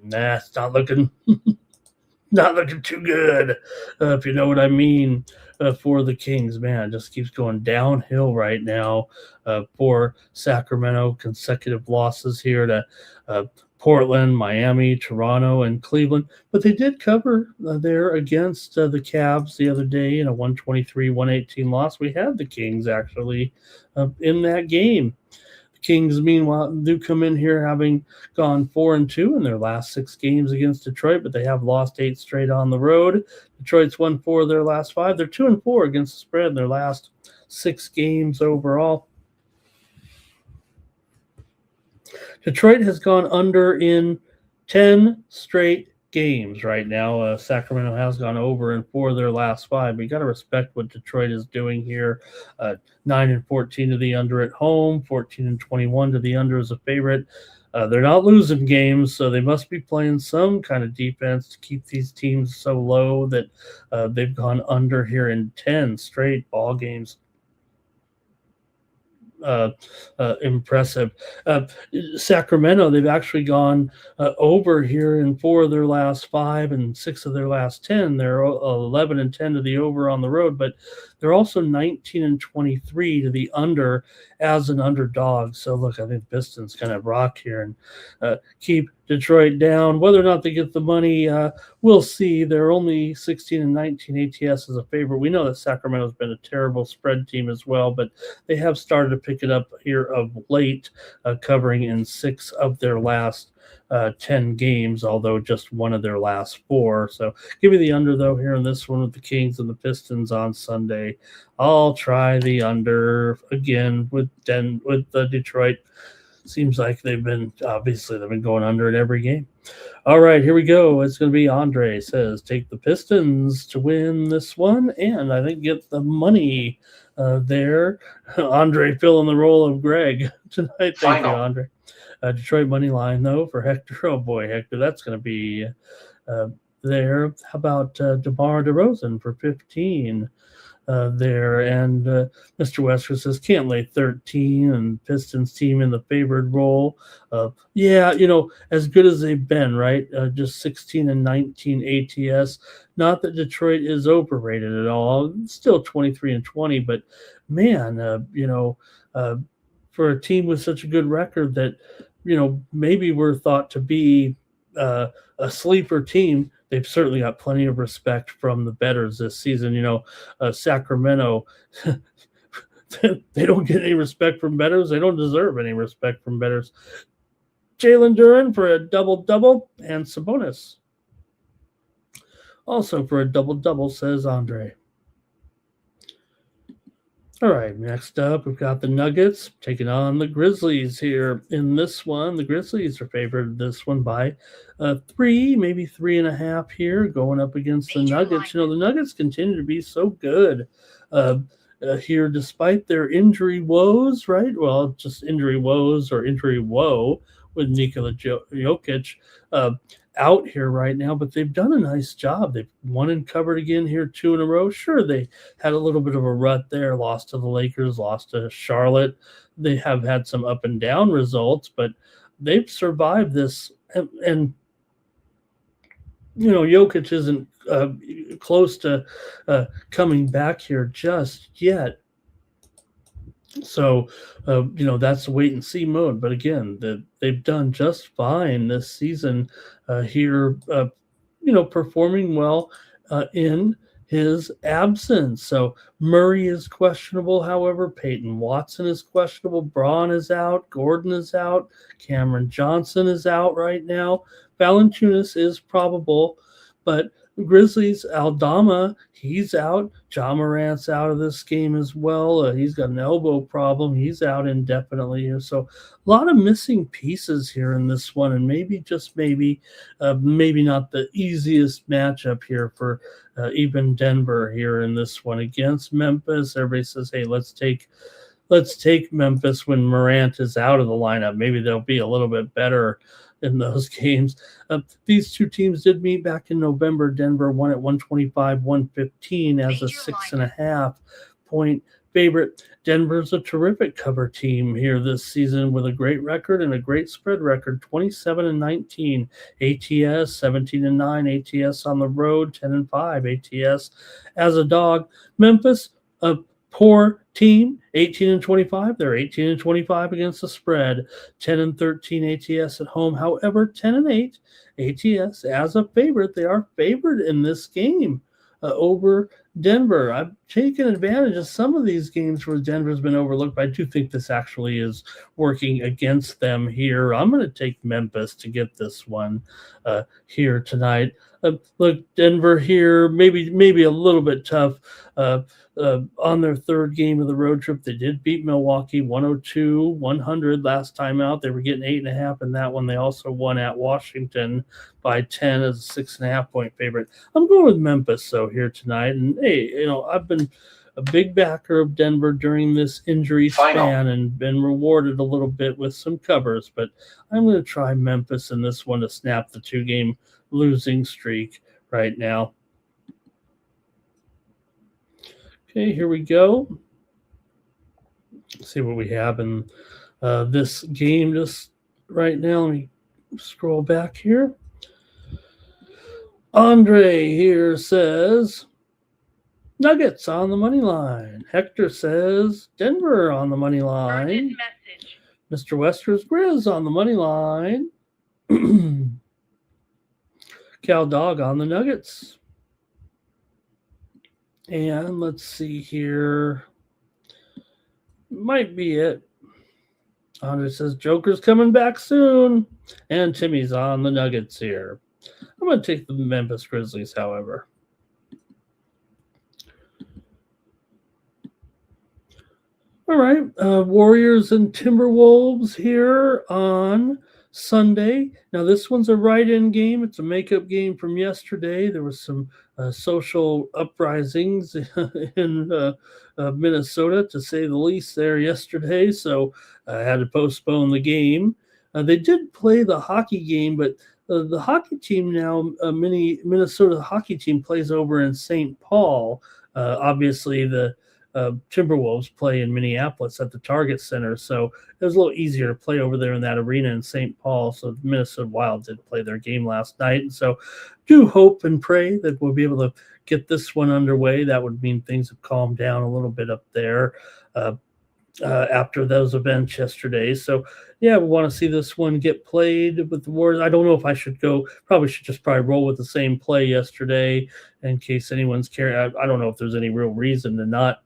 it's not looking too good, if you know what I mean. For the Kings, man, just keeps going downhill right now for Sacramento. Consecutive losses here to Portland, Miami, Toronto, and Cleveland. But they did cover there against the Cavs the other day in a 123-118 loss. We had the Kings actually in that game. Kings, meanwhile, do come in here having gone 4-2 in their last 6 games against Detroit, but they have lost 8 straight on the road. Detroit's won 4 of their last 5. They're 2-4 against the spread in their last 6 games overall. Detroit has gone under in 10 straight games right now. Sacramento has gone over in 4 of their last 5. But you got to respect what Detroit is doing here. 9-14 to the under at home, 14-21 to the under as a favorite. They're not losing games, so they must be playing some kind of defense to keep these teams so low that they've gone under here in 10 straight ball games. Impressive. Sacramento, they've actually gone over here in 4 of their last 5 and 6 of their last 10. They're 11-10 to the over on the road, but they're also 19-23 to the under as an underdog. So look, I think Pistons kind of rock here and keep Detroit down. Whether or not they get the money, we'll see. They're only 16-19 ATS as a favorite. We know that Sacramento's been a terrible spread team as well, but they have started to pick it up here of late, covering in 6 of their last 10 games, although just 1 of their last 4. So give me the under, though, here in this one with the Kings and the Pistons on Sunday. I'll try the under again with Detroit. seems like they've been going under in every game. All right, here we go. It's going to be Andre says take the Pistons to win this one, and I think get the money there. Andre filling the role of Greg tonight. Thank you, Andre. Detroit money line though for Hector. Oh boy, Hector, that's going to be there. How about DeMar DeRozan for 15? There. And Mr. Wesker says can't lay 13 and Pistons team in the favored role. Yeah, as good as they've been, right? Just 16 and 19 ATS. Not that Detroit is overrated at all. Still 23 and 20, but man, for a team with such a good record that, maybe we're thought to be a sleeper team, they've certainly got plenty of respect from the bettors this season. Sacramento, they don't get any respect from bettors. They don't deserve any respect from bettors. Jalen Duren for a double-double, and Sabonis also for a double-double, says Andre. All right, next up, we've got the Nuggets taking on the Grizzlies here in this one. The Grizzlies are favored this one by 3, maybe 3.5 here, going up against the Nuggets. The Nuggets continue to be so good here despite their injury woes, right? Well, just injury woes or injury woe with Nikola Jokic out here right now, but they've done a nice job. They've won and covered again here 2 in a row. Sure, they had a little bit of a rut there, lost to the Lakers, lost to Charlotte. They have had some up and down results, but they've survived this. And Jokic isn't close to coming back here just yet. So, that's a wait and see mode. But again, they've done just fine this season here, performing well in his absence. So Murray is questionable. However, Peyton Watson is questionable. Braun is out. Gordon is out. Cameron Johnson is out right now. Valanciunas is probable, but Grizzlies, Aldama, he's out. Ja Morant's out of this game as well. He's got an elbow problem. He's out indefinitely here. So a lot of missing pieces here in this one, and maybe, just maybe not the easiest matchup here for even Denver here in this one against Memphis. Everybody says, hey, let's take Memphis when Morant is out of the lineup. Maybe they'll be a little bit better in those games. These two teams did meet back in November. Denver won at 125-115 as a 6.5 point favorite. Denver's a terrific cover team here this season with a great record and a great spread record, 27-19 ATS, 17-9 ATS on the road, 10-5 ATS as a dog. Memphis, a poor team, 18-25. They're 18-25 against the spread, 10-13 ATS at home. However, 10-8 ATS as a favorite. They are favored in this game over Denver. I've taken advantage of some of these games where Denver's been overlooked, but I do think this actually is working against them here. I'm going to take Memphis to get this one here tonight. Look, Denver here, maybe a little bit tough on their third game of the road trip. They did beat Milwaukee 102-100 last time out. They were getting 8.5 in that one. They also won at Washington by 10 as a 6.5 point favorite. I'm going with Memphis though here tonight. And hey, I've been a big backer of Denver during this injury span and been rewarded a little bit with some covers, but I'm going to try Memphis in this one to snap the 2-game losing streak right now. Okay, here we go. Let's see what we have in this game just right now. Let me scroll back here. Andre here says Nuggets on the money line. Hector says Denver on the money line. Mr. Wester's Grizz on the money line. Cal Dog on the Nuggets. And let's see here. Might be it. Andre says Joker's coming back soon. And Timmy's on the Nuggets here. I'm going to take the Memphis Grizzlies, however. All right, Warriors and Timberwolves here on Sunday. Now, this one's a write-in game. It's a makeup game from yesterday. There was some social uprisings in Minnesota, to say the least, there yesterday. So I had to postpone the game. They did play the hockey game, but the hockey team now, Minnesota hockey team plays over in St. Paul. Obviously, the Timberwolves play in Minneapolis at the Target Center, so it was a little easier to play over there in that arena in St. Paul. So the Minnesota Wild did play their game last night, and so do hope and pray that we'll be able to get this one underway. That would mean things have calmed down a little bit up there after those events yesterday. So yeah, we want to see this one get played with the Warriors. I don't know if I should go. Probably should just roll with the same play yesterday in case anyone's carrying. I don't know if there's any real reason to not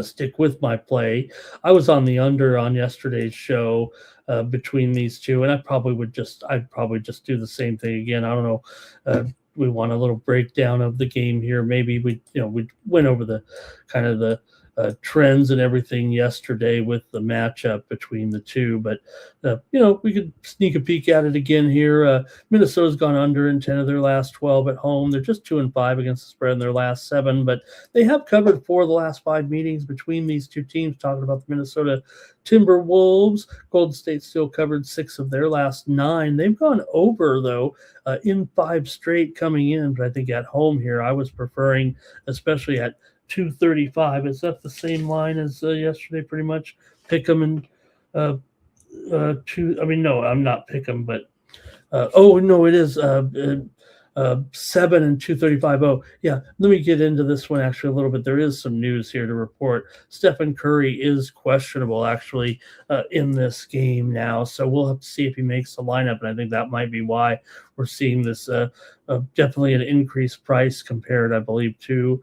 stick with my play. I was on the under on yesterday's show between these two, and I'd probably just do the same thing again. I don't know. We want a little breakdown of the game here. Maybe we went over the kind of the trends and everything yesterday with the matchup between the two, but we could sneak a peek at it again here. Minnesota's gone under in 10 of their last 12 at home. They're just 2-5 against the spread in their last 7, but they have covered 4 of the last 5 meetings between these two teams. Talking about the Minnesota Timberwolves, Golden State still covered 6 of their last 9. They've gone over though in 5 straight coming in, but I think at home here I was preferring, especially at 235. Is that the same line as yesterday? Pretty much pick them and two. I mean, no, I'm not pick them, but oh no, it is 7 and 235. Oh yeah, let me get into this one actually a little bit. There is some news here to report. Stephen Curry is questionable actually in this game now, so we'll have to see if he makes the lineup, and I think that might be why we're seeing this definitely an increased price compared, I believe, to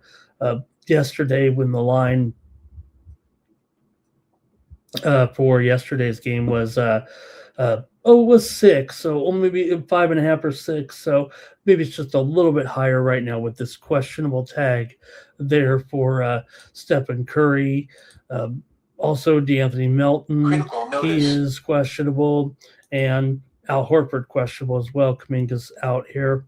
yesterday when the line for yesterday's game was was 6, so maybe 5.5 or 6, so maybe it's just a little bit higher right now with this questionable tag there for Stephen Curry. Also DeAnthony Melton, he is questionable, and Al Horford questionable as well. Kuminga's out here,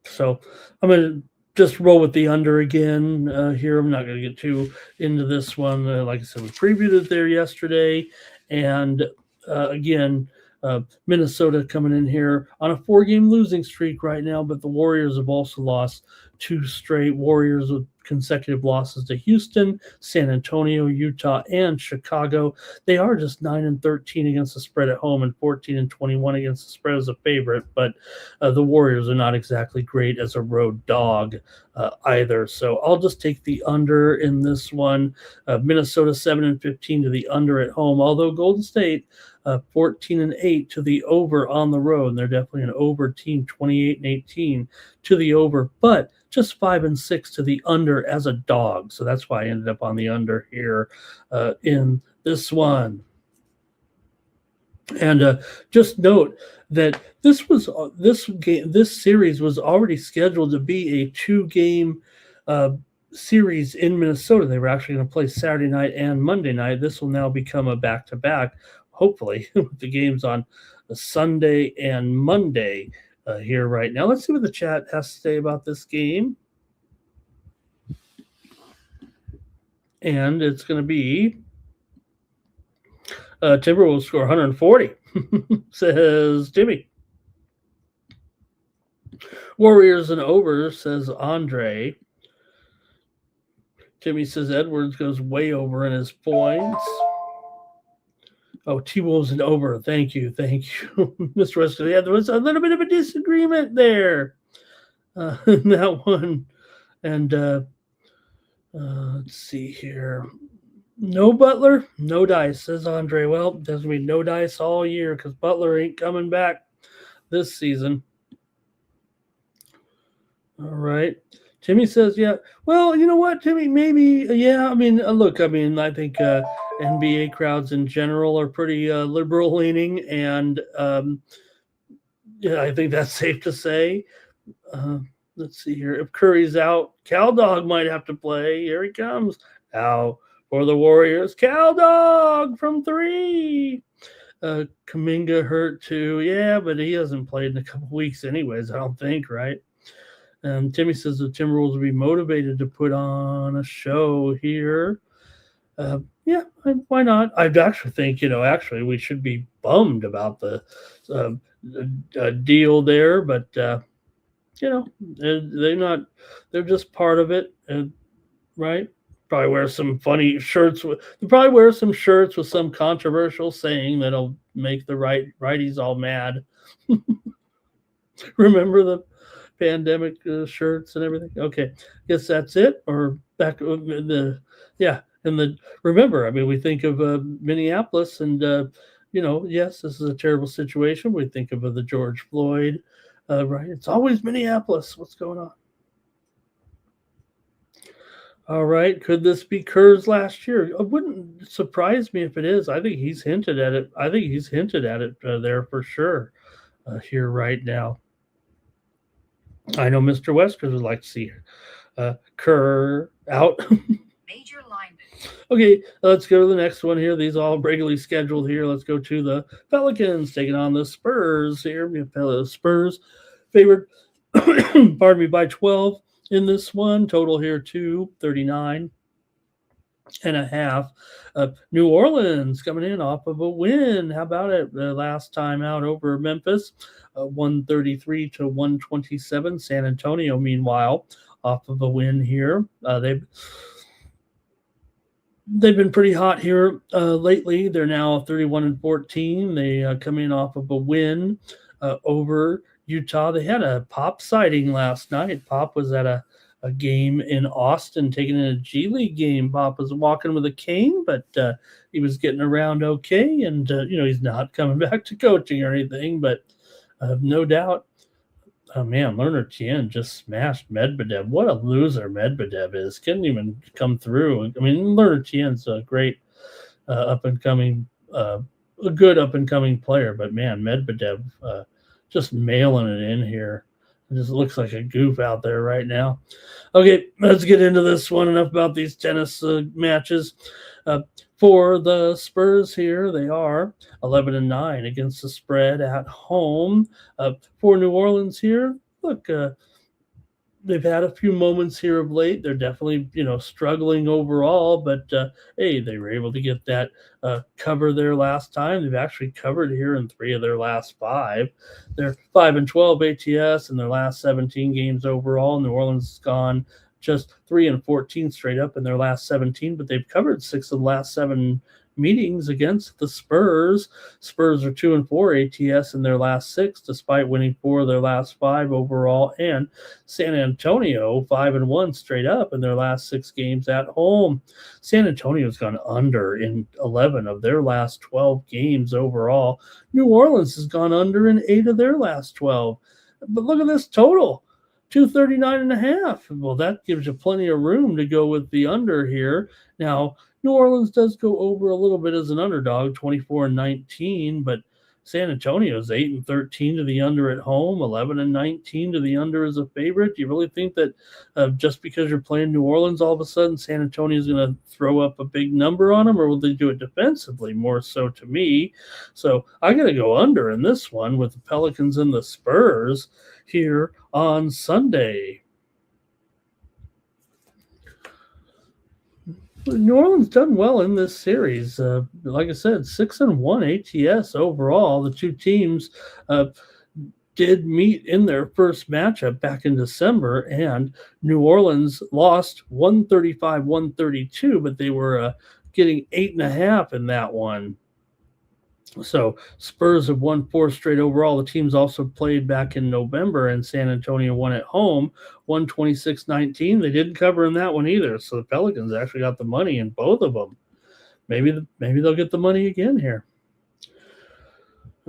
so I'm going to just roll with the under again here. I'm not going to get too into this one. Like I said, we previewed it there yesterday. And again, Minnesota coming in here on a 4-game losing streak right now, but the Warriors have also lost 2 straight. Warriors with consecutive losses to Houston, San Antonio, Utah, and Chicago. They are just 9-13 against the spread at home and 14-21 against the spread as a favorite, but the Warriors are not exactly great as a road dog either. So I'll just take the under in this one. Minnesota 7-15 to the under at home, although Golden State 14-8 to the over on the road, and they're definitely an over team, 28-18 to the over, but just 5-6 to the under as a dog. So that's why I ended up on the under here in this one. And just note that this series was already scheduled to be a 2-game series in Minnesota. They were actually going to play Saturday night and Monday night. This will now become a back-to-back, hopefully, with the games on Sunday and Monday here right now. Let's see what the chat has to say about this game. And it's going to be Timberwolves score 140, says Jimmy. Warriors and over, says Andre. Jimmy says Edwards goes way over in his points. Oh, T-Wolves and over. Thank you. Mr. Weston. Yeah, there was a little bit of a disagreement there. That one. And let's see here. No Butler, no dice, says Andre. Well, doesn't mean no dice all year because Butler ain't coming back this season. All right. Timmy says, yeah. Well, you know what, Timmy? Maybe, yeah. I mean, look, I think NBA crowds in general are pretty liberal leaning, and yeah, I think that's safe to say. let's see here. If Curry's out, Cal Dog might have to play. Here he comes. Now for the Warriors, Cal Dog from three. Kuminga hurt too. Yeah, but he hasn't played in a couple weeks anyways, I don't think, right? Timmy says the Timberwolves will be motivated to put on a show here. Yeah, why not? I actually think, actually we should be bummed about the deal there, but they're not. They're just part of it, right? Probably wear some funny shirts. They probably wear some shirts with some controversial saying that'll make the righties all mad. Remember the pandemic shirts and everything? Okay, guess that's it. Or back the yeah, and the remember. I mean, we think of Minneapolis, and yes, this is a terrible situation. We think of the George Floyd, right? It's always Minneapolis. What's going on? All right. Could this be Kerr's last year? It wouldn't surprise me if it is. I think he's hinted at it. I think he's hinted at it there for sure here right now. I know Mr. Westers would like to see Kerr out. Major lineman. Okay, let's go to the next one here. These all regularly scheduled here. Let's go to the Pelicans taking on the Spurs here. Spurs favored, pardon me, by 12 in this one. Total here 239 and a half. New Orleans coming in off of a win. How about it? The last time out over Memphis, 133 to 127. San Antonio, meanwhile, off of a win here. They've been pretty hot here lately. They're now 31 and 14. They come in off of a win over Utah. They had a Pop sighting last night. Pop was at a game in Austin, taking in a G League game. Pop was walking with a cane, but he was getting around okay. And, he's not coming back to coaching or anything, but no doubt. Oh, man, Lerner Tien just smashed Medvedev. What a loser Medvedev is. Couldn't even come through. I mean, Lerner Tien's a great up-and-coming, a good up-and-coming player, but, man, Medvedev just mailing it in here. It just looks like a goof out there right now. Okay, let's get into this one. Enough about these tennis matches. For the Spurs here, they are 11-9 against the spread at home. For New Orleans here, look, they've had a few moments here of late. They're definitely, struggling overall, but hey, they were able to get that cover there last time. They've actually covered here in 3 of their last 5. They're 5-12 ATS in their last 17 games overall. New Orleans has gone just 3-14 straight up in their last 17, but they've covered 6 of the last 7 meetings against the Spurs. Spurs are 2-4 ATS in their last 6, despite winning 4 of their last 5 overall. And San Antonio 5-1 straight up in their last 6 games at home. San Antonio's gone under in 11 of their last 12 games overall. New Orleans has gone under in 8 of their last 12. But look at this total. 239.5. Well, that gives you plenty of room to go with the under here. Now, New Orleans does go over a little bit as an underdog, 24-19, but San Antonio's 8-13 to the under at home, 11-19 to the under as a favorite. Do you really think that just because you're playing New Orleans, all of a sudden San Antonio's going to throw up a big number on them, or will they do it defensively more so to me? So I got to go under in this one with the Pelicans and the Spurs here on Sunday. New Orleans done well in this series. Like I said, 6-1 ATS overall. The two teams did meet in their first matchup back in December, and New Orleans lost 135-132, but they were getting 8.5 in that one. So Spurs have won 4 straight overall. The teams also played back in November, and San Antonio won at home, 126-19. They didn't cover in that one either. So the Pelicans actually got the money in both of them. Maybe they'll get the money again here.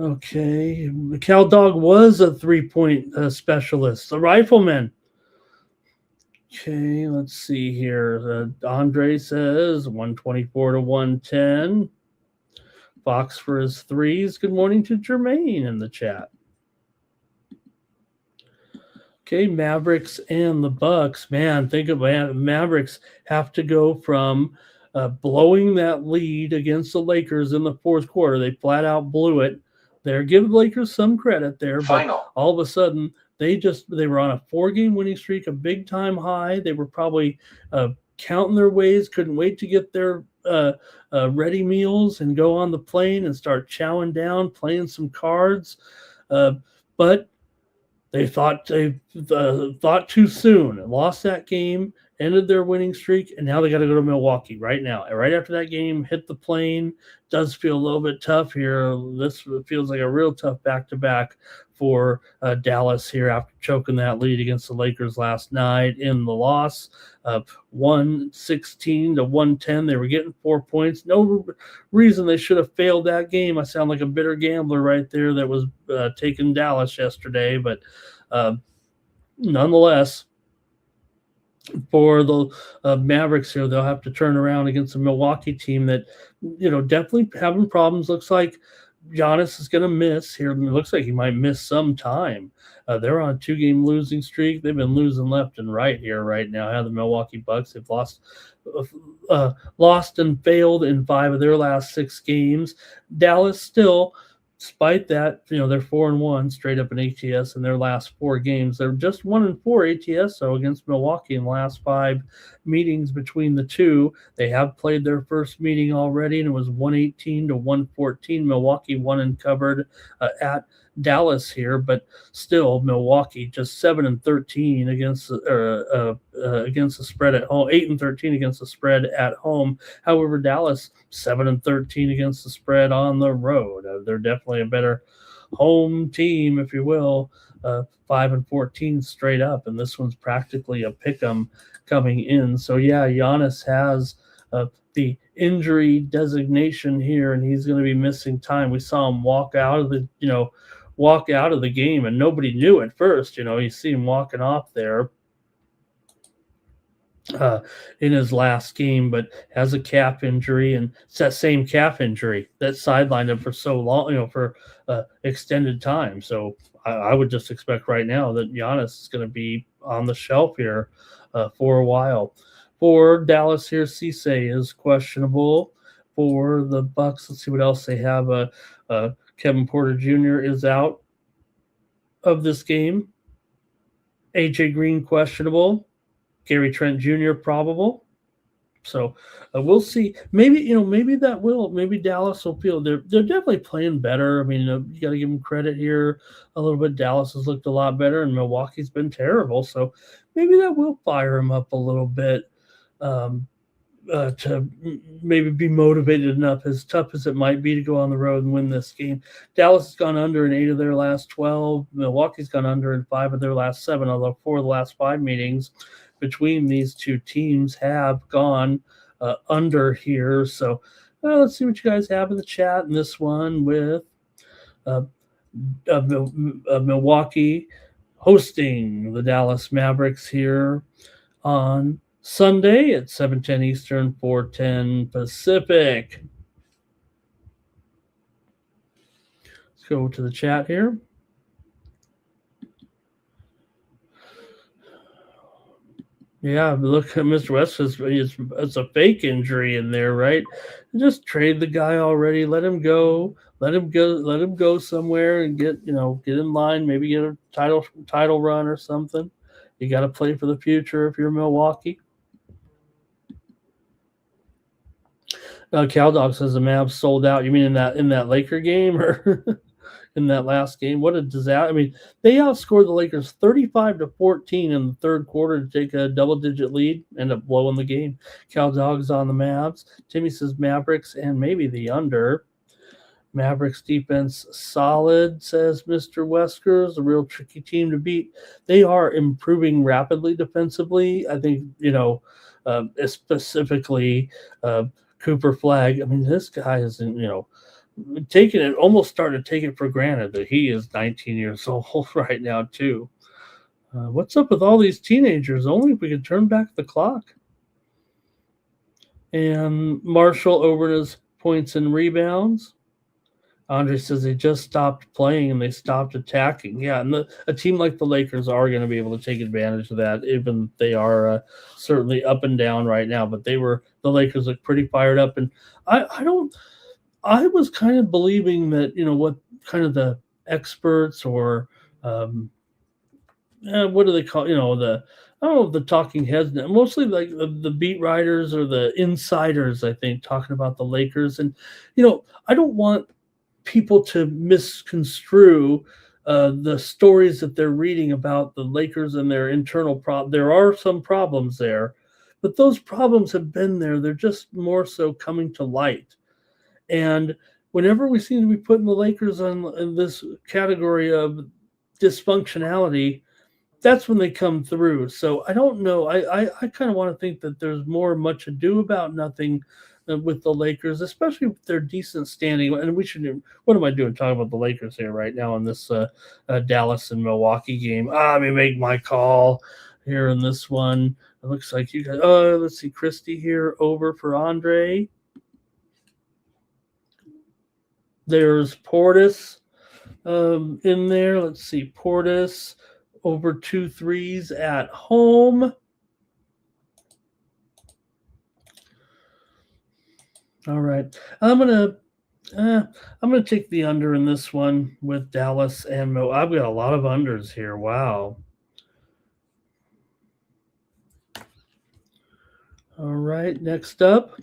Okay, the Cal Dog was a 3-point specialist, a rifleman. Okay, let's see here. Andre says 124-110. Fox for his 3s. Good morning to Jermaine in the chat. Okay, Mavericks and the Bucks. Man, think about it. Mavericks have to go from blowing that lead against the Lakers in the fourth quarter. They flat out blew it. They're giving the Lakers some credit there, but all of a sudden they were on a 4-game winning streak, a big time high. They were probably counting their ways, couldn't wait to get their ready meals and go on the plane and start chowing down, playing some cards. But they thought too soon, lost that game, ended their winning streak, and now they got to go to Milwaukee right now. Right after that game, hit the plane. Does feel a little bit tough here. This feels like a real tough back-to-back for Dallas here after choking that lead against the Lakers last night in the loss. 116 to 110. They were getting 4 points. No reason they should have failed that game. I sound like a bitter gambler right there that was taking Dallas yesterday, but nonetheless, for the Mavericks here, they'll have to turn around against a Milwaukee team that, definitely having problems. Looks like Giannis is going to miss here. It looks like he might miss some time. They're on a 2-game losing streak. They've been losing left and right here right now. The Milwaukee Bucks have lost and failed in 5 of their last 6 games. Dallas still, despite that, they're 4-1 straight up in ATS in their last 4 games. They're just 1-4 ATS so against Milwaukee in the last 5 meetings between the two. They have played their first meeting already, and it was 118 to 114. Milwaukee won and covered at Dallas here, but still Milwaukee just 7-13 against against the spread at home, 8-13 against the spread at home. However, Dallas 7-13 against the spread on the road. They're definitely a better home team, if you will. 5-14 straight up, and this one's practically a pick'em coming in. So yeah, Giannis has the injury designation here, and he's going to be missing time. We saw him walk out of the game, and nobody knew at first. You see him walking off there in his last game, but has a calf injury, and it's that same calf injury that sidelined him for so long, for extended time. So I would just expect right now that Giannis is going to be on the shelf here for a while. For Dallas here, Cisse is questionable. For the Bucks, let's see what else they have. Kevin Porter Jr. is out of this game. AJ Green questionable. Gary Trent Jr. probable. So we'll see. Maybe Dallas will feel they're definitely playing better. I mean, you got to give them credit here a little bit. Dallas has looked a lot better, and Milwaukee's been terrible. So maybe that will fire him up a little bit to maybe be motivated enough, as tough as it might be to go on the road and win this game. Dallas has gone under in 8 of their last 12. Milwaukee's gone under in 5 of their last 7, although 4 of the last 5 meetings between these two teams have gone under here. So let's see what you guys have in the chat in this one with Milwaukee hosting the Dallas Mavericks here on Sunday at 7:10 Eastern, 4:10 Pacific. Let's go to the chat here. Yeah, look at Mr. West. It's a fake injury in there, right? Just trade the guy already. Let him go. Let him go somewhere and get in line. Maybe get a title run or something. You got to play for the future if you're Milwaukee. CalDog says the Mavs sold out. You mean in that Laker game or in that last game? What a disaster! I mean, they outscored the Lakers 35-14 in the third quarter to take a double-digit lead. End up blowing the game. CalDog's on the Mavs. Timmy says Mavericks and maybe the under. Mavericks defense solid, says Mr. Weskers. A real tricky team to beat. They are improving rapidly defensively. I think specifically. Cooper Flag. I mean, this guy isn't, taking it, almost started to take it for granted that he is 19 years old right now, too. What's up with all these teenagers? Only if we could turn back the clock. And Marshall over his points and rebounds. Andre says they just stopped playing and they stopped attacking. Yeah, and a team like the Lakers are going to be able to take advantage of that, even they are certainly up and down right now. But the Lakers look pretty fired up, and I don't. I was kind of believing that what kind of the experts or what do they call I don't know, the talking heads, mostly like the beat writers or the insiders, I think, talking about the Lakers. And I don't want people to misconstrue the stories that they're reading about the Lakers and their internal problem. There are some problems there, but those problems have been there. They're just more so coming to light. And whenever we seem to be putting the Lakers in this category of dysfunctionality, that's when they come through. So I don't know. I kind of want to think that there's more much ado about nothing with the Lakers, especially with their decent standing. And we should. What am I doing talking about the Lakers here right now in this Dallas and Milwaukee game? Let me make my call here in this one. It looks like you guys. Let's see, Christy here over for Andre. There's Portis in there. Let's see, Portis over 2 threes at home. All right, I'm gonna take the under in this one with Dallas and Mo. I've got a lot of unders here. Wow. All right, next up,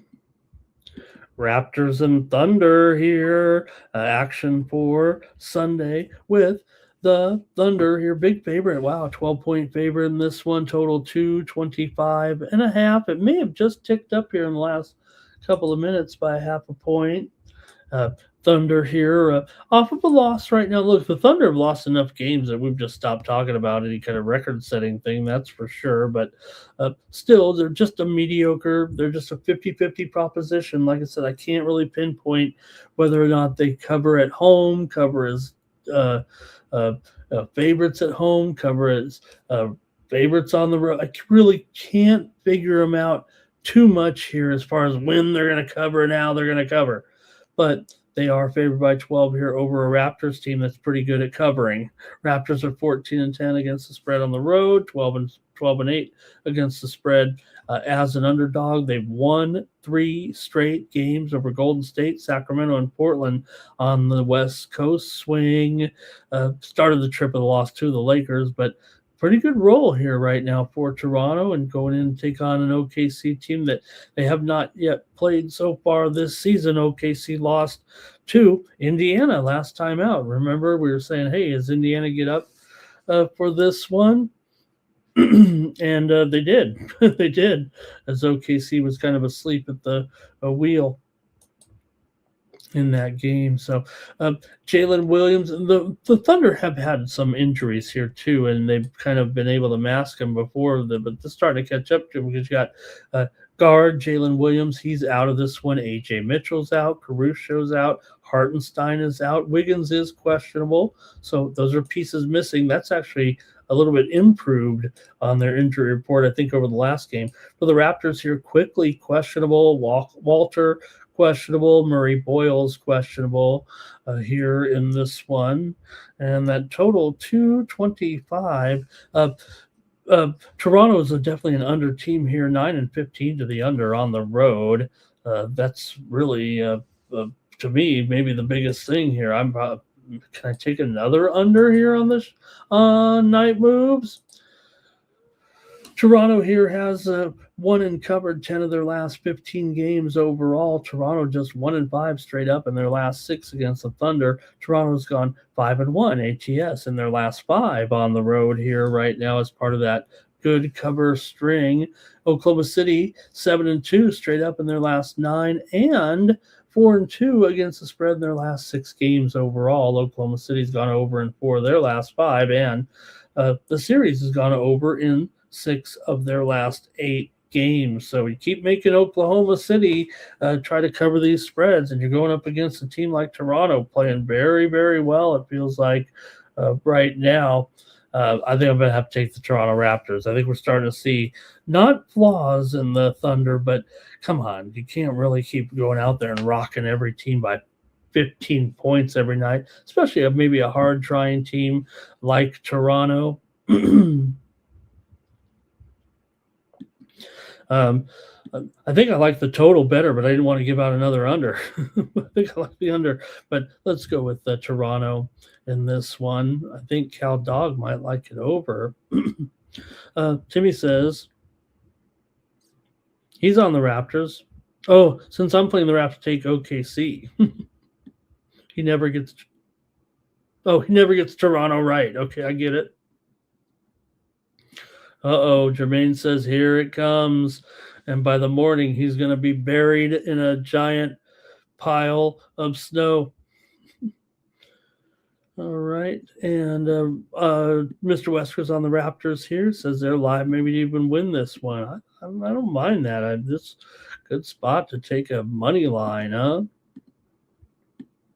Raptors and Thunder here. Action for Sunday with the Thunder here. Big favorite. Wow, 12-point favorite in this one. Total 225.5. It may have just ticked up here in the last couple of minutes by half a point. Thunder here off of a loss right now. Look, the Thunder have lost enough games that we've just stopped talking about any kind of record-setting thing, that's for sure. But still, they're just a mediocre. They're just a 50-50 proposition. Like I said, I can't really pinpoint whether or not they cover at home, cover as favorites at home, cover as favorites on the road. I really can't figure them out too much here as far as when they're going to cover and how they're going to cover. But they are favored by 12 here over a Raptors team that's pretty good at covering. Raptors are 14-10 against the spread on the road, 12-8 against the spread as an underdog. They've won 3 straight games over Golden State, Sacramento, and Portland on the West Coast swing. Started the trip of the loss to the Lakers, but pretty good roll here right now for Toronto and going in and take on an OKC team that they have not yet played so far this season. OKC lost to Indiana last time out. Remember, we were saying, hey, is Indiana get up for this one? And they did. They did, as OKC was kind of asleep at the wheel in that game. So Jalen Williams, the Thunder have had some injuries here too, and they've kind of been able to mask them before, but they're starting to catch up to them because you got guard Jalen Williams. He's out of this one. AJ Mitchell's out. Caruso's out. Hartenstein is out. Wiggins is questionable. So those are pieces missing. That's actually a little bit improved on their injury report, I think, over the last game. For the Raptors here, quickly questionable. Walter questionable. Murray Boyle's questionable here in this one. And that total 225. Toronto is definitely an under team here, 9-15 to the under on the road. That's really, to me, maybe the biggest thing here. Can I take another under here on this night moves? Toronto here has won and covered 10 of their last 15 games overall. Toronto just 1-5 straight up in their last 6 against the Thunder. Toronto's gone 5-1 ATS in their last 5 on the road here right now as part of that good cover string. Oklahoma City 7-2 straight up in their last 9 and 4-2 against the spread in their last 6 games overall. Oklahoma City's gone over in 4 of their last 5, and the series has gone over in 6 of their last 8 games. So we keep making Oklahoma City try to cover these spreads, and you're going up against a team like Toronto playing very, very well, it feels like right now. I think I'm going to have to take the Toronto Raptors. I think we're starting to see not flaws in the Thunder, but come on, you can't really keep going out there and rocking every team by 15 points every night, especially maybe a hard trying team like Toronto. um, I think I like the total better, but I didn't want to give out another under. I think I like the under, but let's go with Toronto in this one. I think Cal Dog might like it over. Timmy says he's on the Raptors. Oh, since I'm playing the Raptors, take OKC. He never gets. Oh, he never gets Toronto right. Okay, I get it. Jermaine says here it comes, and by the morning he's going to be buried in a giant pile of snow. All right, and Mr. Wesker's on the Raptors here. Says they're live. Maybe to even win this one. I don't mind that. This good spot to take a money line, huh?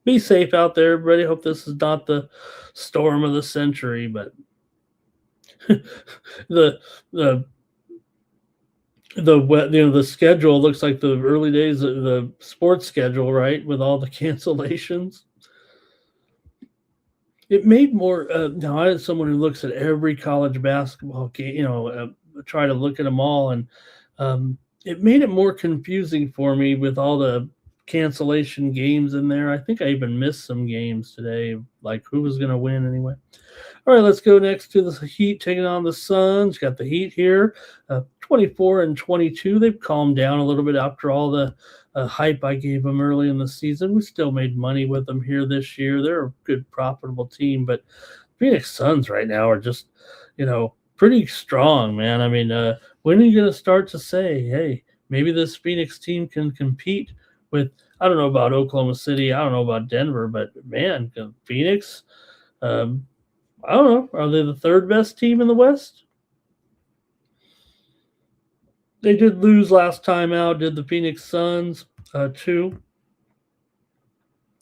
Be safe out there, everybody. Hope this is not the storm of the century, but the the schedule looks like the early days of the sports schedule, right? With all the cancellations. It made more. Now, I had someone who looks at every college basketball game, try to look at them all, and it made it more confusing for me with all the cancellation games in there. I think I even missed some games today, like who was going to win anyway. All right, let's go next to the Heat taking on the Suns. Got the Heat here, 24 and 22. They've calmed down a little bit after all the hype I gave them early in the season. We still made money with them here this year. They're a good, profitable team, but Phoenix Suns right now are just, pretty strong, man. I mean, when are you going to start to say, hey, maybe this Phoenix team can compete with, I don't know about Oklahoma City, I don't know about Denver, but man, Phoenix, I don't know. Are they the third best team in the West? They did lose last time out. Did the Phoenix Suns to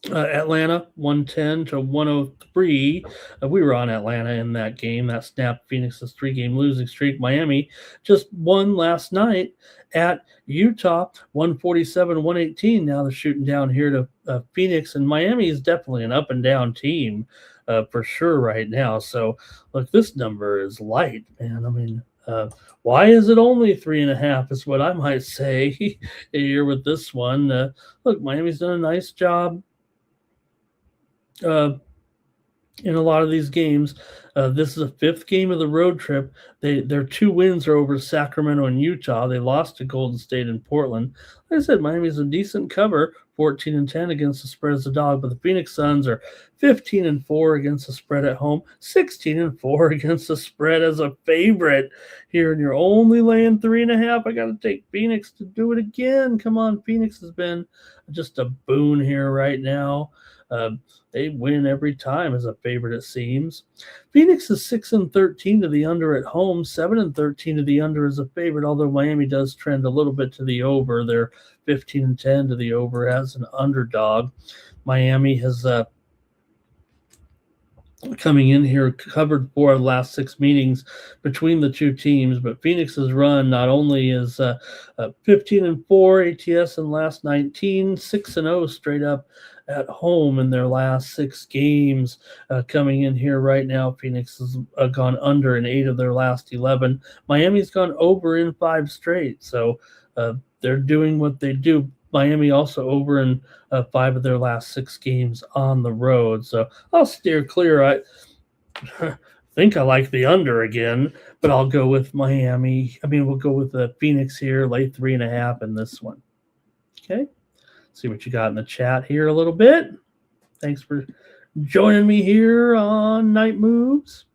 Atlanta 110 to 103. We were on Atlanta in that game. That snapped Phoenix's 3-game losing streak. Miami just won last night at Utah 147-118. Now they're shooting down here to Phoenix, and Miami is definitely an up and down team. For sure right now. So, look, this number is light, man. I mean, why is it only 3.5 is what I might say here with this one. Look, Miami's done a nice job in a lot of these games. This is a 5th game of the road trip. Their 2 wins are over Sacramento and Utah. They lost to Golden State and Portland. Like I said, Miami's a decent cover, 14-10 against the spread as a dog, but the Phoenix Suns are 15-4 against the spread at home, 16-4 against the spread as a favorite here, and you're only laying 3.5. I got to take Phoenix to do it again. Come on, Phoenix has been just a boon here right now. They win every time as a favorite, it seems. Phoenix is 6-13 to the under at home, 7-13 to the under as a favorite, although Miami does trend a little bit to the over. They're 15-10 to the over as an underdog. Miami has coming in here covered 4 of the last 6 meetings between the two teams, but Phoenix's run not only is 15-4 ATS in last 19, 6-0 straight up at home in their last 6 games. Coming in here right now, Phoenix has gone under in 8 of their last 11. Miami's gone over in 5 straight, so they're doing what they do. Miami also over in 5 of their last 6 games on the road. So I'll steer clear. I think I like the under again, but I'll go with Miami. I mean, we'll go with the Phoenix here, lay 3.5 in this one. Okay. See what you got in the chat here a little bit. Thanks for joining me here on Night Moves.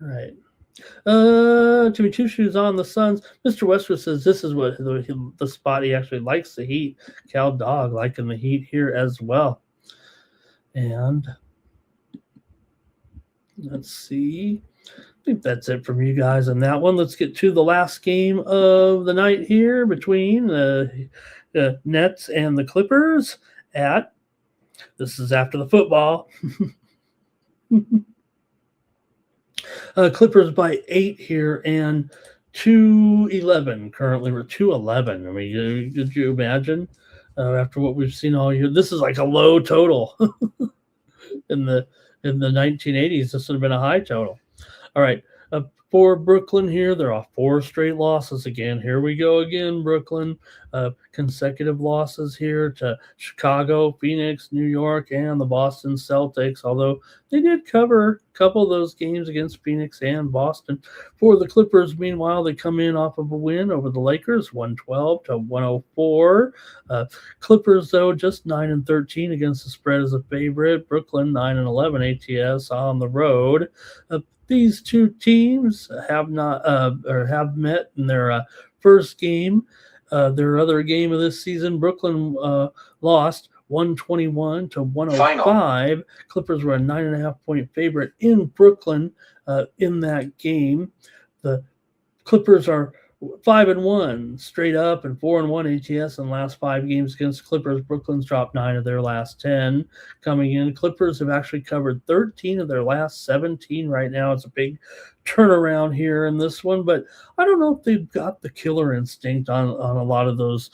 All right. Jimmy Two Shoes on the Suns. Mr. Westwood says this is what the spot he actually likes, the Heat. Cal Dog liking the Heat here as well. And let's see. I think that's it from you guys on that one. Let's get to the last game of the night here between the Nets and the Clippers this is after the football. Clippers by 8 here and 2-11. Currently, we're 2-11. I mean, could you imagine after what we've seen all year. This is like a low total in the 1980s. This would have been a high total. All right. For Brooklyn here, they're off 4 straight losses again. Here we go again, Brooklyn. Consecutive losses here to Chicago, Phoenix, New York, and the Boston Celtics, although they did cover a couple of those games against Phoenix and Boston. For the Clippers, meanwhile, they come in off of a win over the Lakers, 112 to 104. Clippers, though, just 9-13 against the spread as a favorite. Brooklyn, 9-11 ATS on the road. These two teams have not or have met in their first game. Their other game of this season, Brooklyn lost 121 to 105. Final. Clippers were a 9.5-point favorite in Brooklyn in that game. The Clippers are 5-1 straight up and 4-1 ATS in the last 5 games against Clippers. Brooklyn's dropped 9 of their last 10 coming in. Clippers have actually covered 13 of their last 17 right now. It's a big turnaround here in this one, but I don't know if they've got the killer instinct on a lot of those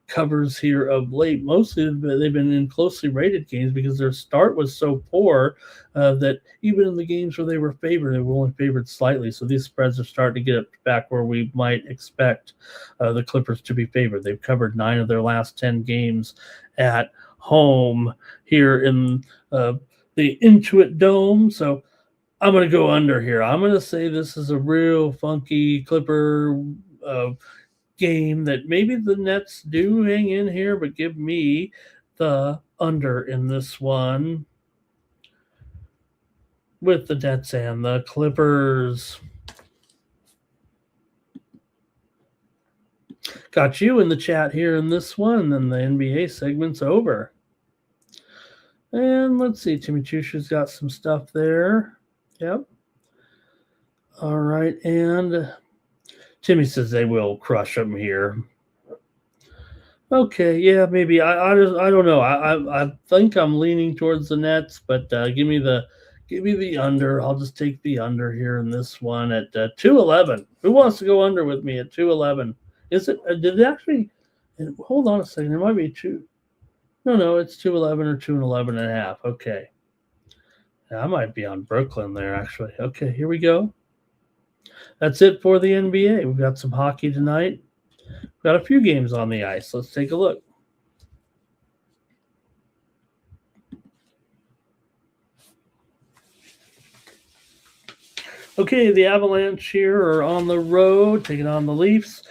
covers here of late. Mostly they've been in closely rated games because their start was so poor that even in the games where they were favored, they were only favored slightly. So these spreads are starting to get back where we might expect the Clippers to be favored. They've covered 9 of their last 10 games at home here in the Intuit Dome. So I'm going to go under here. I'm going to say this is a real funky Clipper game that maybe the Nets do hang in here, but give me the under in this one with the Nets and the Clippers. Got you in the chat here in this one, and the NBA segment's over. And let's see, Timmy Chusha's got some stuff there. Yep. All right, and Timmy says they will crush them here. Okay, yeah, maybe. I don't know. I think I'm leaning towards the Nets, but give me the under. I'll just take the under here in this one at 211. Who wants to go under with me at 211? Is it? Did it actually? Hold on a second. There might be 2. No, it's 211 or 211.5. Okay. I might be on Brooklyn there, actually. Okay, here we go. That's it for the NBA. We've got some hockey tonight. We've got a few games on the ice. Let's take a look. Okay, the Avalanche here are on the road, taking on the Leafs.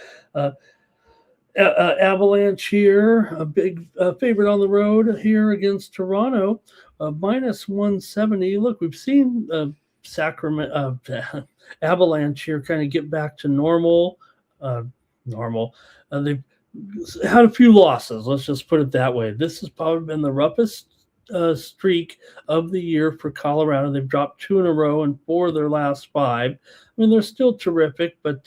Avalanche here, a big favorite on the road here against Toronto, minus 170. Look, we've seen Sacramento Avalanche here kind of get back to normal. They've had a few losses. Let's just put it that way. This has probably been the roughest streak of the year for Colorado. They've dropped 2 in a row and 4 of their last 5. I mean, they're still terrific, but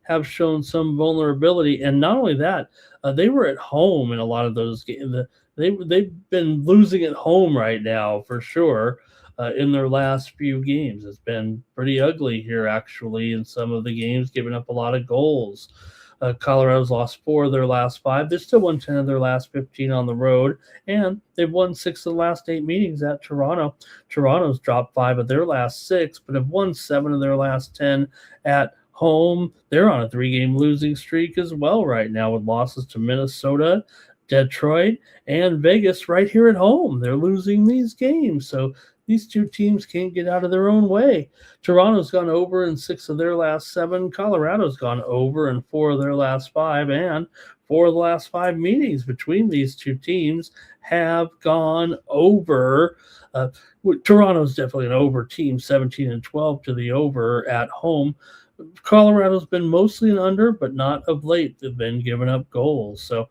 have shown some vulnerability. And not only that, they were at home in a lot of those games. They've been losing at home right now for sure. In their last few games, it's been pretty ugly here actually in some of the games, giving up a lot of goals. Colorado's lost 4 of their last 5. They've still won 10 of their last 15 on the road, and they've won 6 of the last 8 meetings at Toronto. Toronto's dropped 5 of their last 6, but have won 7 of their last 10 at home. They're on a 3-game losing streak as well right now with losses to Minnesota, Detroit, and Vegas right here at home. They're losing these games, so these two teams can't get out of their own way. Toronto's gone over in 6 of their last 7. Colorado's gone over in 4 of their last 5. And 4 of the last 5 meetings between these two teams have gone over. Toronto's definitely an over team, 17-12 to the over at home. Colorado's been mostly an under, but not of late. They've been giving up goals. So,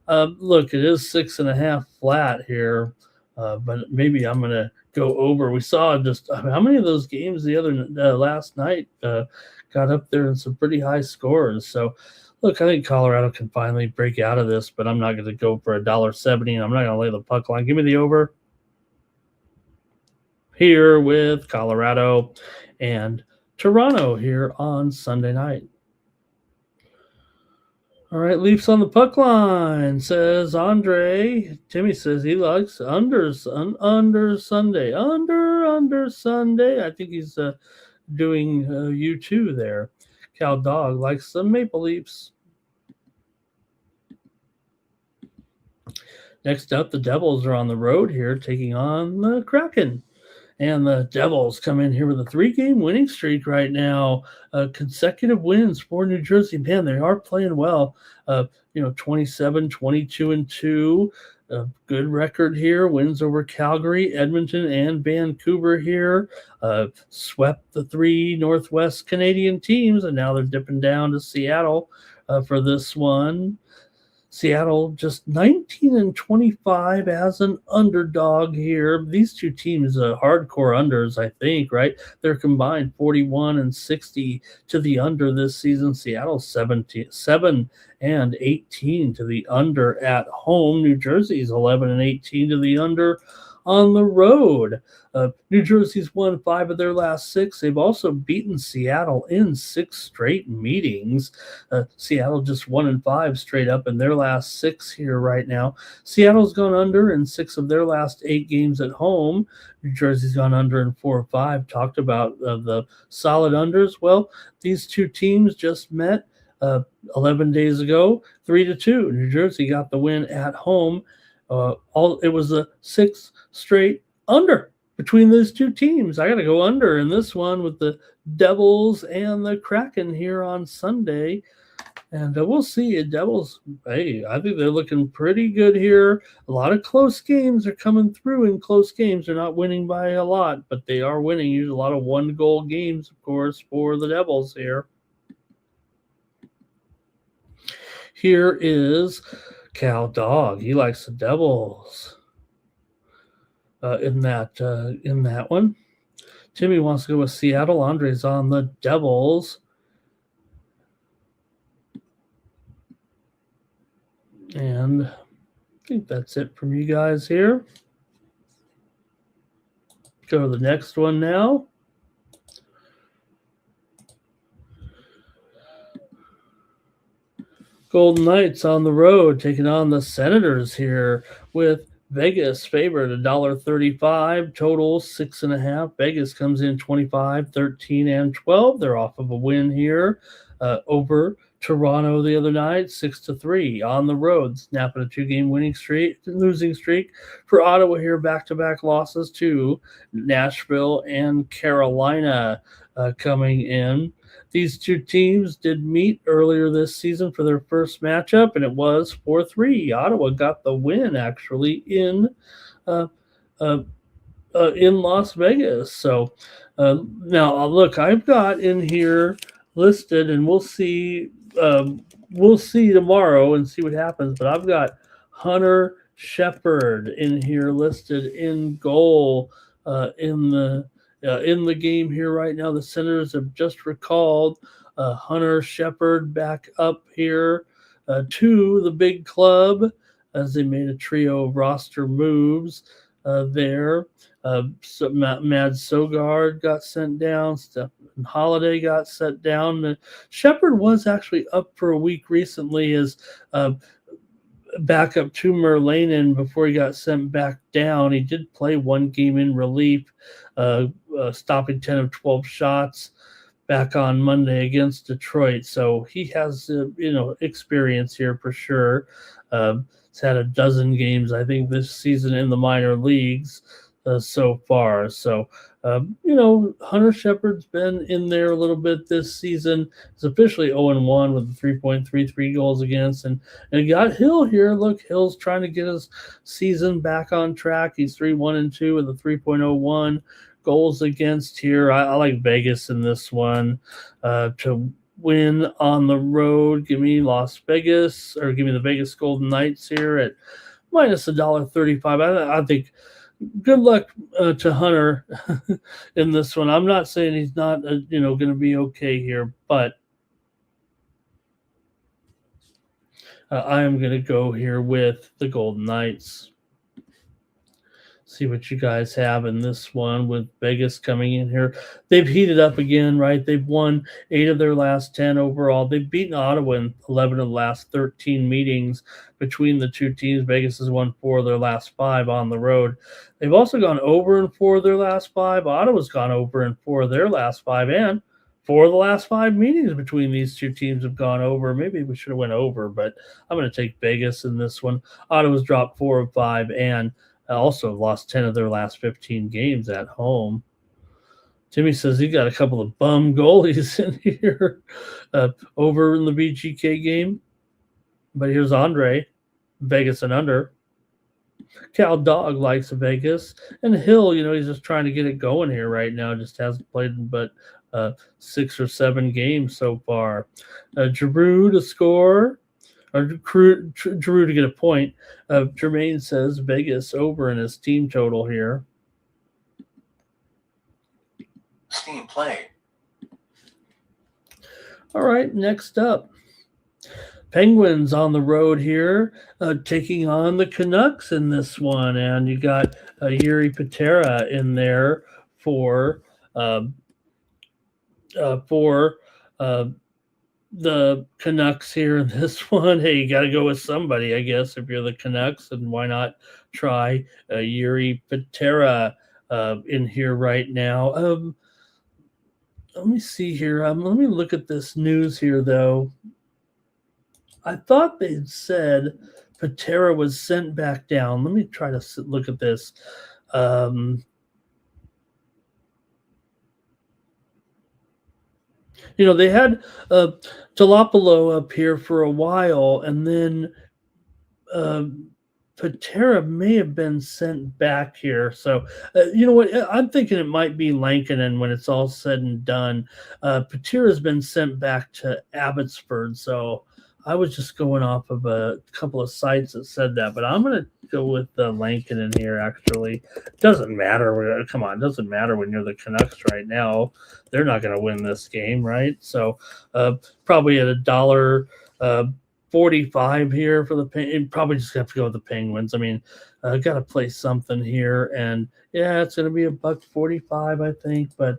look, it is 6.5 flat here, but maybe I'm going to go over. We saw just how many of those games the other last night got up there in some pretty high scores. So, look, I think Colorado can finally break out of this, but I'm not going to go for $1.70, and I'm not going to lay the puck line. Give me the over here with Colorado and Toronto here on Sunday night. All right, Leafs on the puck line, says Andre. Timmy says he likes under Sunday. Under Sunday. I think he's doing you too there. Cal Dog likes the Maple Leafs. Next up, the Devils are on the road here, taking on the Kraken. And the Devils come in here with a 3-game winning streak right now. Consecutive wins for New Jersey. Man, they are playing well. 27, 22, and 2. Good record here. Wins over Calgary, Edmonton, and Vancouver here. Swept the 3 Northwest Canadian teams, and now they're dipping down to Seattle for this one. Seattle just 19 and 25 as an underdog here. These two teams, hardcore unders, I think, right? They're combined 41 and 60 to the under this season. Seattle 7 and 18 to the under at home. New Jersey's 11 and 18 to the under on the road. New Jersey's won 5 of their last 6. They've also beaten Seattle in 6 straight meetings. Seattle just 1-5 straight up in their last 6 here right now. Seattle's gone under in 6 of their last 8 games at home. New Jersey's gone under in 4 or 5. Talked about the solid unders. Well, these two teams just met 11 days ago, 3-2. New Jersey got the win at home. It was a 6 straight under between those two teams. I got to go under in this one with the Devils and the Kraken here on Sunday. And we'll see. Devils, hey, I think they're looking pretty good here. A lot of close games are coming through in close games. They're not winning by a lot, but they are winning. Usually a lot of 1-goal games, of course, for the Devils here. Here is Cal Dog. He likes the Devils in that one. Timmy wants to go with Seattle. Andre's on the Devils. And I think that's it from you guys here. Go to the next one now. Golden Knights on the road taking on the Senators here with Vegas favored $1.35, total 6.5. Vegas comes in 25, 13, and 12. They're off of a win here over Toronto the other night, 6-3 on the road, snapping a 2-game losing streak for Ottawa here. Back-to-back losses to Nashville and Carolina coming in. These two teams did meet earlier this season for their first matchup, and it was 4-3. Ottawa got the win actually in Las Vegas. So now look, I've got in here listed, and we'll see tomorrow and see what happens. But I've got Hunter Shepard in here listed in goal in the game here right now. The Senators have just recalled Hunter Shepard back up here to the big club as they made a trio of roster moves there. So Mad Sogard got sent down. Stephen Holiday got sent down. Shepard was actually up for a week recently as backup to Merlanen before he got sent back down. He did play 1 game in relief, stopping 10 of 12 shots back on Monday against Detroit. So he has experience here for sure. He's had a dozen games, I think, this season in the minor leagues so far. So Hunter Shepard's been in there a little bit this season. He's officially 0-1 with 3.33 goals against. And you got Hill here. Look, Hill's trying to get his season back on track. He's 3-1-2 with a 3.01 goals against here. I like Vegas in this one to win on the road. Give me Las Vegas, or give me the Vegas Golden Knights here at minus $1.35. I think good luck to Hunter in this one. I'm not saying he's not going to be okay here, but I am going to go here with the Golden Knights. See what you guys have in this one with Vegas coming in here. They've heated up again, right? They've won 8 of their last 10 overall. They've beaten Ottawa in 11 of the last 13 meetings between the two teams. Vegas has won 4 of their last 5 on the road. They've also gone over in 4 of their last 5. Ottawa's gone over in 4 of their last 5, and 4 of the last 5 meetings between these two teams have gone over. Maybe we should have went over, but I'm going to take Vegas in this one. Ottawa's dropped 4 of 5 and also lost 10 of their last 15 games at home. Timmy says he got a couple of bum goalies in here over in the VGK game. But here's Andre, Vegas and under. Cal Dog likes Vegas. And Hill, he's just trying to get it going here right now. Just hasn't played but 6 or 7 games so far. Giroux to score. Or Giroux to get a point. Jermaine says Vegas over in his team total here. Steam play. All right, next up. Penguins on the road here, taking on the Canucks in this one. And you got Yuri Patera in there for the Canucks here in this one. Hey, you got to go with somebody, I guess, if you're the Canucks, and why not try Yuri Patera in here right now? Let me see here. Let me look at this news here, though. I thought they'd said Patera was sent back down. Let me try to look at this. They had Talopolo up here for a while, and then Patera may have been sent back here. So, you know what? I'm thinking it might be Lankinen when it's all said and done. Patera's been sent back to Abbotsford, so I was just going off of a couple of sites that said that, but I'm going to go with Lankinen here, actually. It doesn't matter. Come on, it doesn't matter when you're the Canucks right now. They're not going to win this game, right? So probably at $1.45 here for the Penguins. Probably just have to go with the Penguins. I mean, got to play something here, and yeah, it's going to be $1.45, I think, but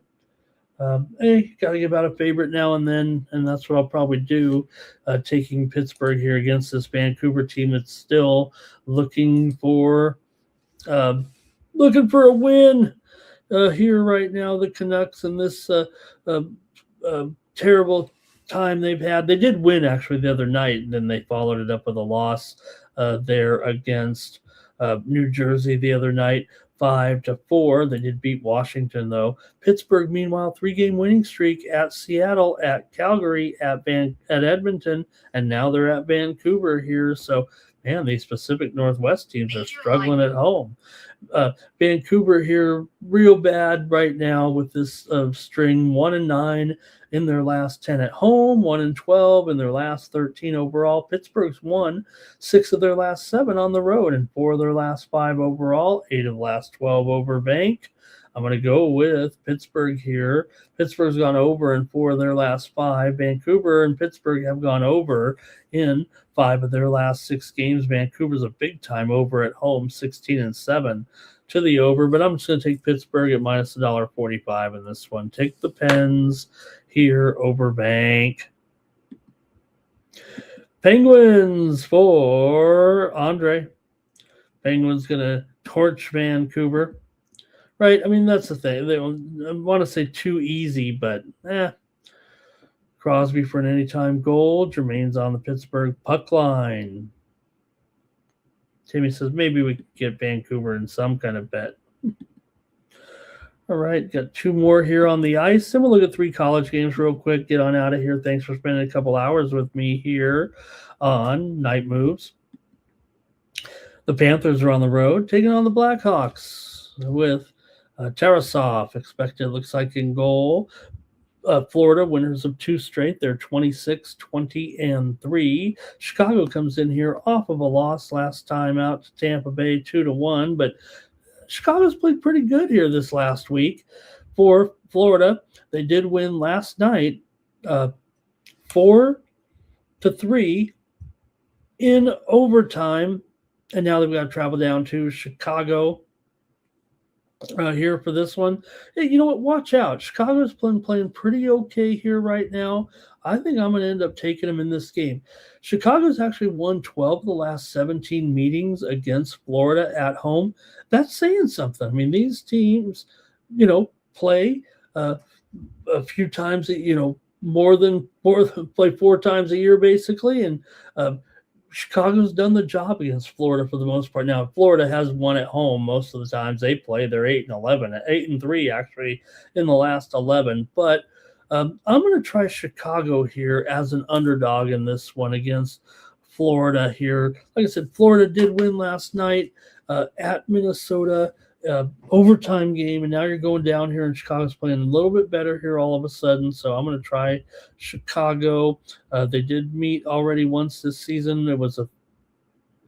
hey, got to give out a favorite now and then, and that's what I'll probably do, taking Pittsburgh here against this Vancouver team that's still looking for a win here right now. The Canucks and this terrible time they've had. They did win actually the other night, and then they followed it up with a loss there against New Jersey the other night. 5-4. They did beat Washington, though. Pittsburgh, meanwhile, 3-game winning streak at Seattle, at Calgary, at Edmonton, and now they're at Vancouver here. So, man, these Pacific Northwest teams are struggling at home. Vancouver here, real bad right now with this string, 1-9 in their last 10 at home, 1-12 in their last 13 overall. Pittsburgh's won 6 of their last 7 on the road and 4 of their last 5 overall, 8 of the last 12 over bank. I'm going to go with Pittsburgh here. Pittsburgh's gone over in 4 of their last 5. Vancouver and Pittsburgh have gone over in 5 of their last 6 games. Vancouver's a big time over at home, 16-7 to the over, but I'm just going to take Pittsburgh at minus $1.45 in this one. Take the Pens here over bank. Penguins for Andre. Penguins going to torch Vancouver. Right, I mean, that's the thing. They want to say too easy, but Crosby for an anytime goal. Jermaine's on the Pittsburgh puck line. Timmy says maybe we could get Vancouver in some kind of bet. All right, got 2 more here on the ice. And we'll look at 3 college games real quick. Get on out of here. Thanks for spending a couple hours with me here on Night Moves. The Panthers are on the road, taking on the Blackhawks with Tarasov expected, looks like, in goal. Florida, winners of 2 straight. They're 26-20-3. Chicago comes in here off of a loss last time out to Tampa Bay 2-1, but Chicago's played pretty good here this last week. For Florida, they did win last night 4-3 in overtime, and now they've got to travel down to Chicago here for this one. Hey, you know what? Watch out. Chicago's playing pretty okay here right now. I think I'm going to end up taking them in this game. Chicago's actually won 12 of the last 17 meetings against Florida at home. That's saying something. I mean, these teams, play uh, a few times, more than play 4 times a year basically, and uh, Chicago's done the job against Florida for the most part. Now, Florida has won at home most of the times they play. They're 8-11, 8-3 actually in the last 11. But I'm going to try Chicago here as an underdog in this one against Florida here. Like I said, Florida did win last night at Minnesota. Overtime game, and now you're going down here, and Chicago's playing a little bit better here all of a sudden. So I'm going to try Chicago. They did meet already once this season. It was a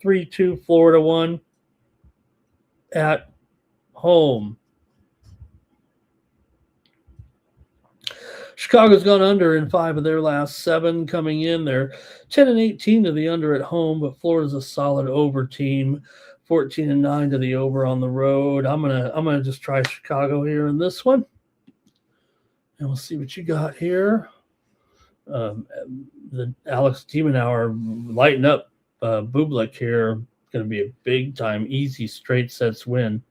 3-2 Florida won at home. Chicago's gone under in 5 of their last 7 coming in. They're 10-18 to the under at home, but Florida's a solid over team. 14-9 to the over on the road. I'm gonna just try Chicago here in this one, and we'll see what you got here. The Alex Demonauer lighting up Bublik here. Going to be a big time, easy straight sets win.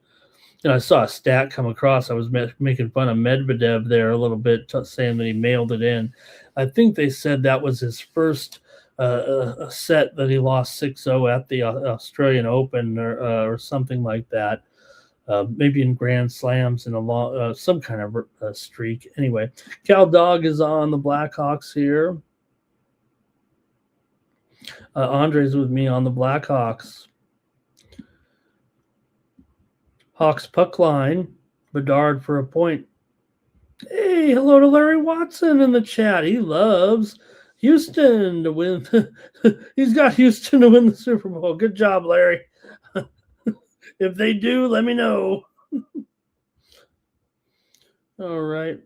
And I saw a stat come across. I was making fun of Medvedev there a little bit, saying that he mailed it in. I think they said that was his first a set that he lost 6-0 at the Australian Open or something like that. Maybe in Grand Slams in a long, some kind of streak. Anyway, Cal Dog is on the Blackhawks here. Andre's with me on the Blackhawks. Hawks puck line. Bedard for a point. Hey, hello to Larry Watson in the chat. He loves Houston to win. He's got Houston to win the Super Bowl. Good job, Larry. If they do, let me know. All right.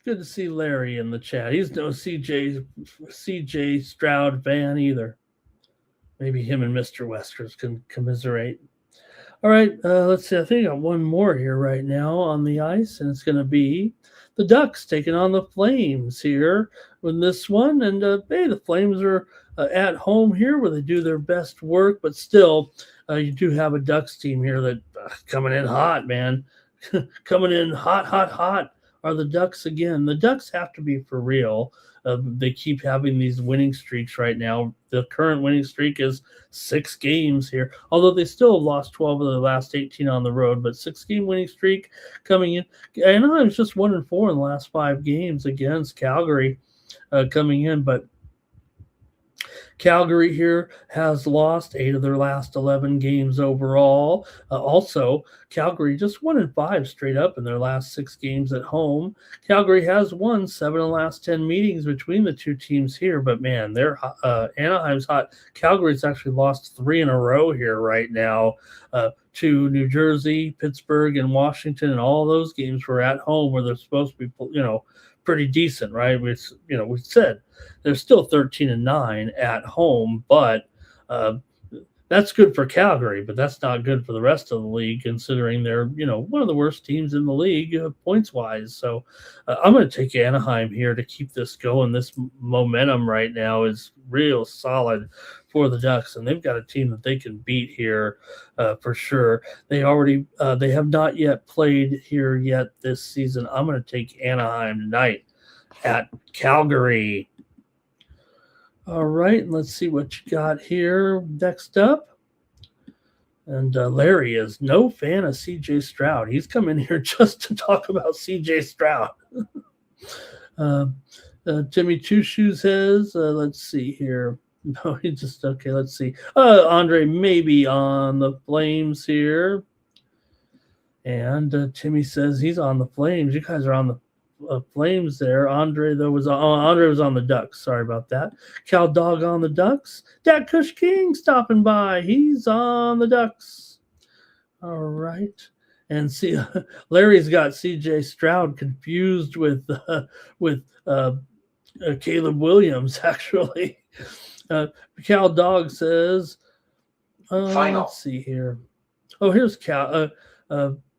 Good to see Larry in the chat. He's no CJ Stroud fan either. Maybe him and Mr. Weskers can commiserate. All right, let's see. I think I got one more here right now on the ice, and it's going to be the Ducks taking on the Flames here with this one. And, hey, the Flames are at home here where they do their best work, but still you do have a Ducks team here that coming in hot, man. Coming in hot are the Ducks again. The Ducks have to be for real. They keep having these winning streaks right now. The current winning streak is 6 games here, although they still have lost 12 of the last 18 on the road, but 6-game winning streak coming in. I know it was just 1-4 in the last 5 games against Calgary coming in, but Calgary here has lost 8 of their last 11 games overall. Also, Calgary just 1-5 straight up in their last 6 games at home. Calgary has won 7 of the last 10 meetings between the two teams here, but man, they're Anaheim's hot. Calgary's actually lost 3 in a row here right now to New Jersey, Pittsburgh, and Washington, and all those games were at home where they're supposed to be, pretty decent, right? We said they're still 13-9 at home, but that's good for Calgary, but that's not good for the rest of the league, considering they're one of the worst teams in the league points wise. So I'm going to take Anaheim here to keep this going. This momentum right now is real solid for the Ducks, and they've got a team that they can beat here for sure. They have not yet played here yet this season. I'm going to take Anaheim tonight at Calgary. All right, let's see what you got here next up. And Larry is no fan of CJ Stroud. He's come in here just to talk about CJ Stroud. Timmy Two Shoes has, let's see here. No, he just, okay, let's see. Andre maybe on the Flames here. And Timmy says he's on the Flames. You guys are on the Flames there. Andre was on the Ducks. Sorry about that. Cal Dog on the Ducks. Dak Kush King stopping by. He's on the Ducks. All right. And see, Larry's got CJ Stroud confused with Caleb Williams, actually. Cal Dog says, Final. Let's see here. Oh, here's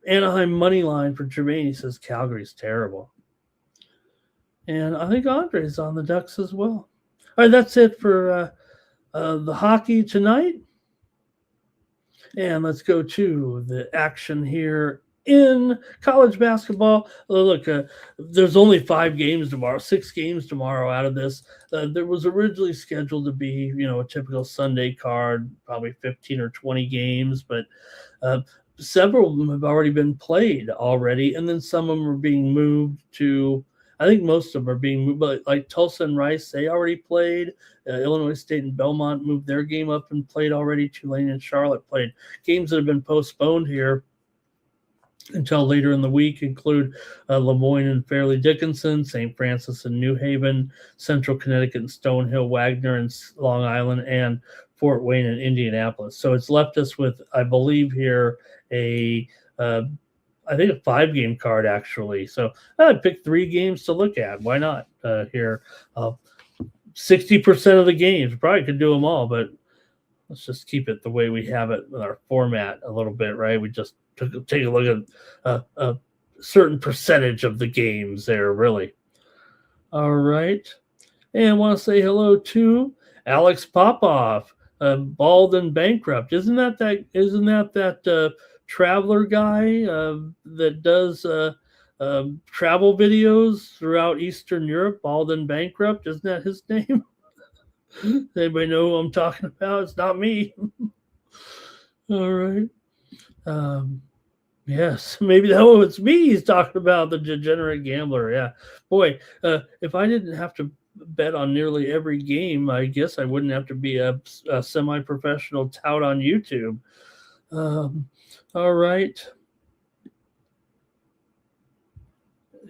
Anaheim money line for Jermaine. He says Calgary's terrible. And I think Andre's on the Ducks as well. All right, that's it for the hockey tonight. And let's go to the action here in college basketball. Look, there's only 5 games tomorrow, 6 games tomorrow out of this. There was originally scheduled to be, a typical Sunday card, probably 15 or 20 games, but several of them have already been played already, and then some of them are being moved to. I think most of them are being moved, but like Tulsa and Rice, they already played. Illinois State and Belmont moved their game up and played already. Tulane and Charlotte played. Games that have been postponed here until later in the week include Lemoyne and Fairleigh Dickinson, St. Francis and New Haven, Central Connecticut and Stonehill, Wagner and Long Island, and Fort Wayne and Indianapolis. So it's left us with, I believe here, I think a 5-game card, actually. So I picked 3 games to look at. Why not here? 60% of the games. Probably could do them all, but let's just keep it the way we have it with our format a little bit, right? We just take a look at a certain percentage of the games there, really. All right. And I want to say hello to Alex Popoff, bald and bankrupt. Isn't that traveler guy that does travel videos throughout Eastern Europe, bald and bankrupt? Isn't that his name? Does anybody know who I'm talking about? It's not me. All right. Yes, maybe it's me he's talking about, the degenerate gambler. Yeah. Boy, if I didn't have to bet on nearly every game, I guess I wouldn't have to be a semi-professional tout on YouTube. All right.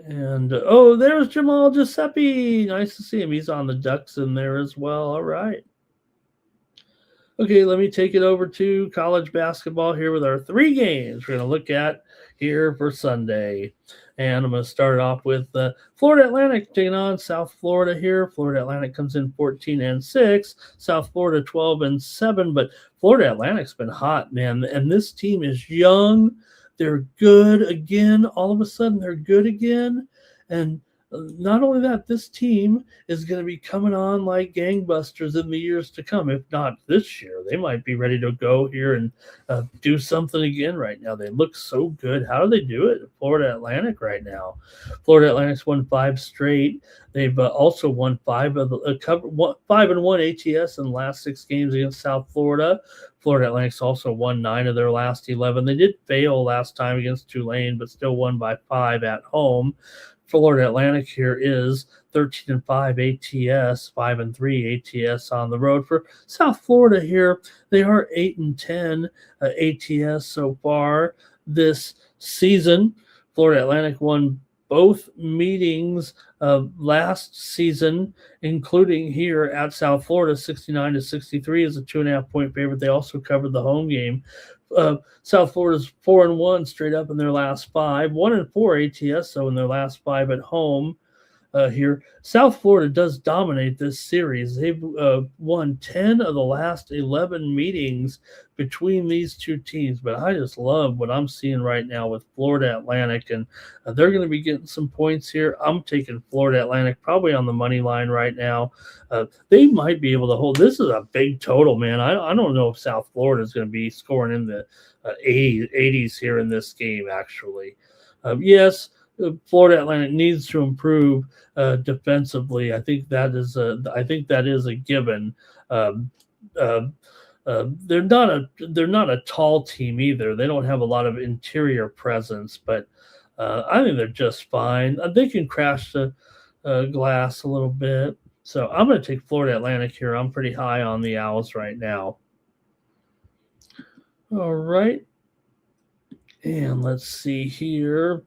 And there's Jamal Giuseppe. Nice to see him. He's on the Ducks in there as well. All right. Okay, let me take it over to college basketball here with our 3 games we're going to look at here for Sunday. And I'm going to start off with Florida Atlantic taking on South Florida here. Florida Atlantic comes in 14-6, South Florida 12-7, but Florida Atlantic's been hot, man. And this team is young. They're good again. All of a sudden, they're good again. And not only that, this team is going to be coming on like gangbusters in the years to come. If not this year, they might be ready to go here and do something again right now. They look so good. How do they do it? Florida Atlantic right now. Florida Atlantic's won 5 straight. They've also won 5 of the 5-1 ATS in the last 6 games against South Florida. Florida Atlantic's also won 9 of their last 11. They did fail last time against Tulane, but still won by 5 at home. Florida Atlantic here is 13-5 ATS, 5-3 ATS on the road. For South Florida here, they are 8-10 ATS so far this season. Florida Atlantic won both meetings last season, including here at South Florida, 69-63 is a 2.5-point favorite. They also covered the home game. South Florida's 4-1 straight up in their last 5, 1-4 ATS, so in their last 5 at home. Here, South Florida does dominate this series. They've won 10 of the last 11 meetings between these 2 teams, but I just love what I'm seeing right now with Florida Atlantic, and they're going to be getting some points here. I'm taking Florida Atlantic probably on the money line right now. They might be able to hold. This is a big total, man. I don't know if South Florida is going to be scoring in the 80s here in this game, actually. Yes, Florida Atlantic needs to improve defensively. I think that is a given. They're not a tall team either. They don't have a lot of interior presence, but I think they're just fine. They can crash the glass a little bit. So I'm going to take Florida Atlantic here. I'm pretty high on the Owls right now. All right. And let's see here.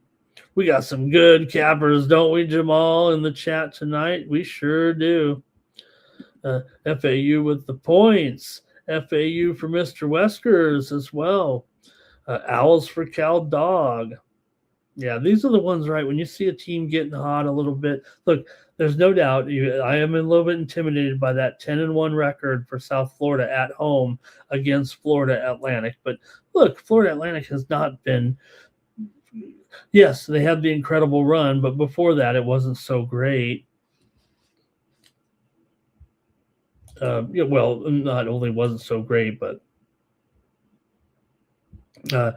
We got some good cappers, don't we, Jamal, in the chat tonight? We sure do. FAU with the points. FAU for Mr. Weskers as well. Owls for Cal Dog. Yeah, these are the ones, right? When you see a team getting hot a little bit, look, there's no doubt I am a little bit intimidated by that 10-1 record for South Florida at home against Florida Atlantic. But look, Florida Atlantic has not been, yes, they had the incredible run, but before that, it wasn't so great. Yeah, well, not only wasn't so great, but uh,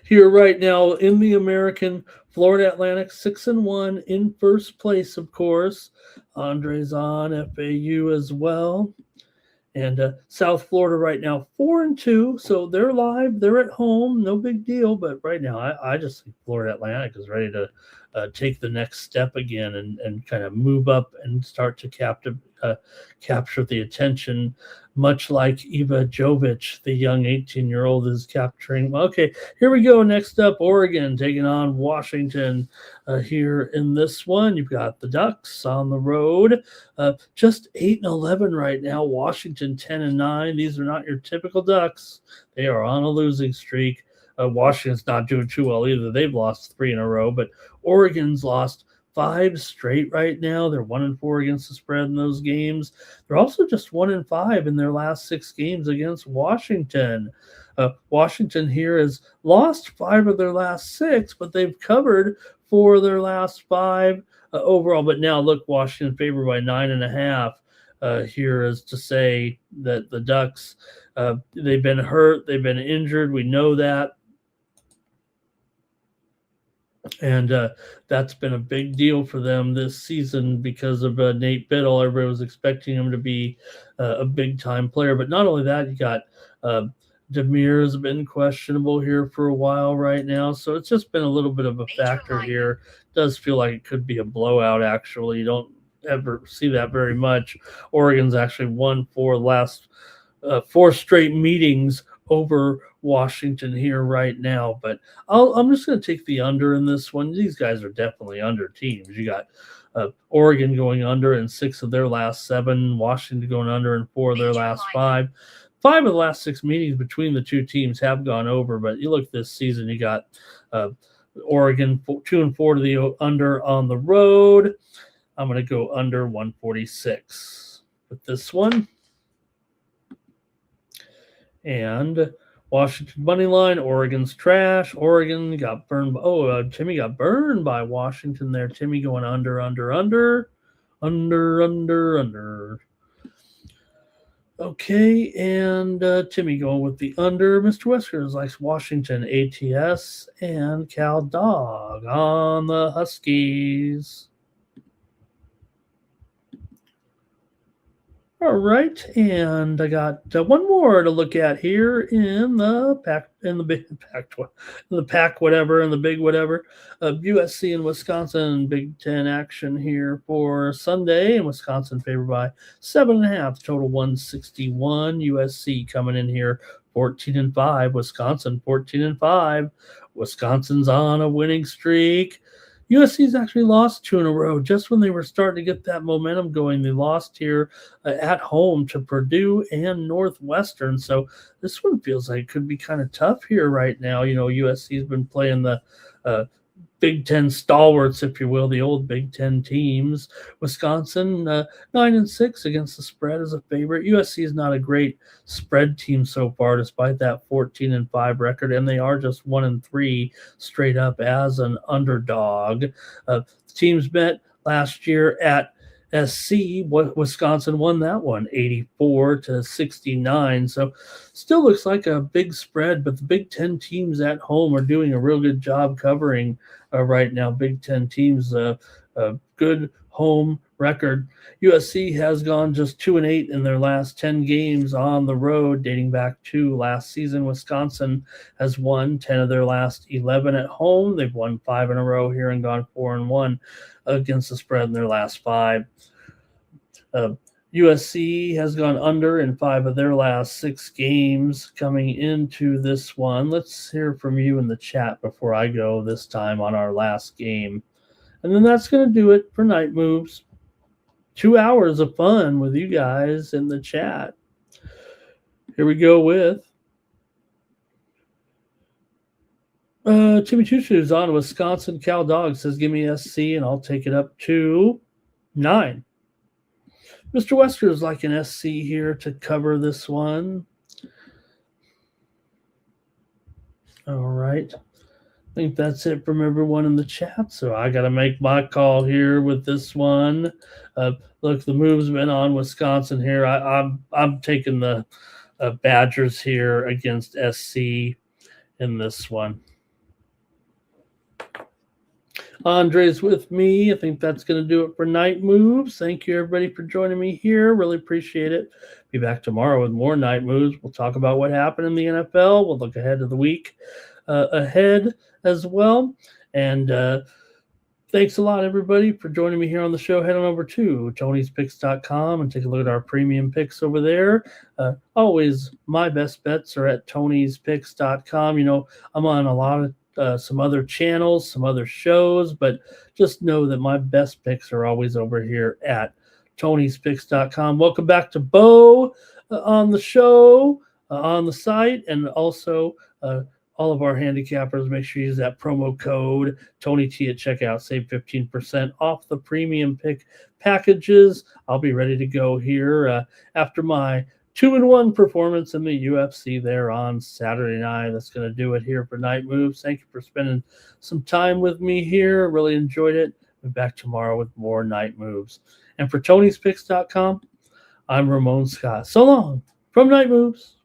here right now in the American, Florida Atlantic 6-1 in first place, of course. Andre's on FAU as well. And South Florida right now 4-2, so they're live. They're at home, no big deal. But right now, I just think Florida Atlantic is ready to take the next step again and kind of move up and start to capture the attention, much like Eva Jovic, the young 18-year-old, is capturing. Okay, here we go. Next up, Oregon taking on Washington. Here in this one, you've got the Ducks on the road. Just 8-11 right now. Washington 10-9. These are not your typical Ducks. They are on a losing streak. Washington's not doing too well either. They've lost 3 in a row, but Oregon's lost 5 straight right now. They're 1-4 against the spread in those games. They're also just 1-5 in their last 6 games against Washington. Washington here has lost 5 of their last 6, but they've covered 4 of their last 5 overall. But now look, Washington favored by 9.5. Here is to say that the Ducks, they've been hurt, they've been injured. We know that. And that's been a big deal for them this season because of Nate Biddle. Everybody was expecting him to be a big-time player. But not only that, you got Demir's been questionable here for a while right now. So it's just been a little bit of a factor here. It does feel like it could be a blowout, actually. You don't ever see that very much. Oregon's actually won 4 straight meetings over Washington here right now, but I'm just going to take the under in this one. These guys are definitely under teams. You got Oregon going under in 6 of their last 7, Washington going under in 4 of their last 5. 5 of the last 6 meetings between the two teams have gone over, but you look this season, you got Oregon 2-4 to the under on the road. I'm going to go under 146 with this one. And Washington money line, Oregon's trash. Oregon got burned. Timmy got burned by Washington there. Timmy going under. Okay, and Timmy going with the under. Mr. Whiskers likes Washington, ATS, and Cal Dog on the Huskies. All right, and I got one more to look at here in the big whatever. USC and Wisconsin Big Ten action here for Sunday, and Wisconsin favored by 7.5, total 161. USC coming in here 14-5, Wisconsin 14-5. Wisconsin's on a winning streak. USC's actually lost 2 in a row just when they were starting to get that momentum going. They lost here at home to Purdue and Northwestern. So this one feels like it could be kind of tough here right now. You know, USC's been playing the Big Ten stalwarts, if you will, the old Big Ten teams. Wisconsin 9-6 against the spread as a favorite. USC is not a great spread team so far, despite that 14-5 record, and they are just 1-3 straight up as an underdog. Teams met last year at SC. Wisconsin won that one 84-69. So still looks like a big spread, but the Big Ten teams at home are doing a real good job covering right now. Big Ten teams, a good home record. USC has gone just 2-8 in their last 10 games on the road, dating back to last season. Wisconsin has won 10 of their last 11 at home. They've won 5 in a row here and gone 4-1 against the spread in their last 5. USC has gone under in 5 of their last 6 games coming into this one. Let's hear from you in the chat before I go this time on our last game. And then that's going to do it for Night Moves. 2 hours of fun with you guys in the chat. Here we go with Timmy Choo-Choo's on Wisconsin Cal Dog says, give me SC and I'll take it up to 9. Mr. Wesker is like an SC here to cover this one. All right. I think that's it from everyone in the chat. So I got to make my call here with this one. Look, the move's been on Wisconsin here. I'm taking the Badgers here against SC in this one. Andre's with me. I think that's going to do it for Night Moves. Thank you, everybody, for joining me here. Really appreciate it. Be back tomorrow with more Night Moves. We'll talk about what happened in the NFL. We'll look ahead to the week ahead as well. And thanks a lot, everybody, for joining me here on the show. Head on over to Tony'sPicks.com and take a look at our premium picks over there. Always, my best bets are at Tony'sPicks.com. You know, I'm on a lot of some other channels, some other shows, but just know that my best picks are always over here at Tony'sPicks.com. Welcome back to Bo on the show, on the site, and also all of our handicappers. Make sure you use that promo code TonyT at checkout. Save 15% off the premium pick packages. I'll be ready to go here after my 2-1 performance in the UFC there on Saturday night. That's going to do it here for Night Moves. Thank you for spending some time with me here. Really enjoyed it. We'll be back tomorrow with more Night Moves. And for Tony'sPicks.com, I'm Ramon Scott. So long from Night Moves.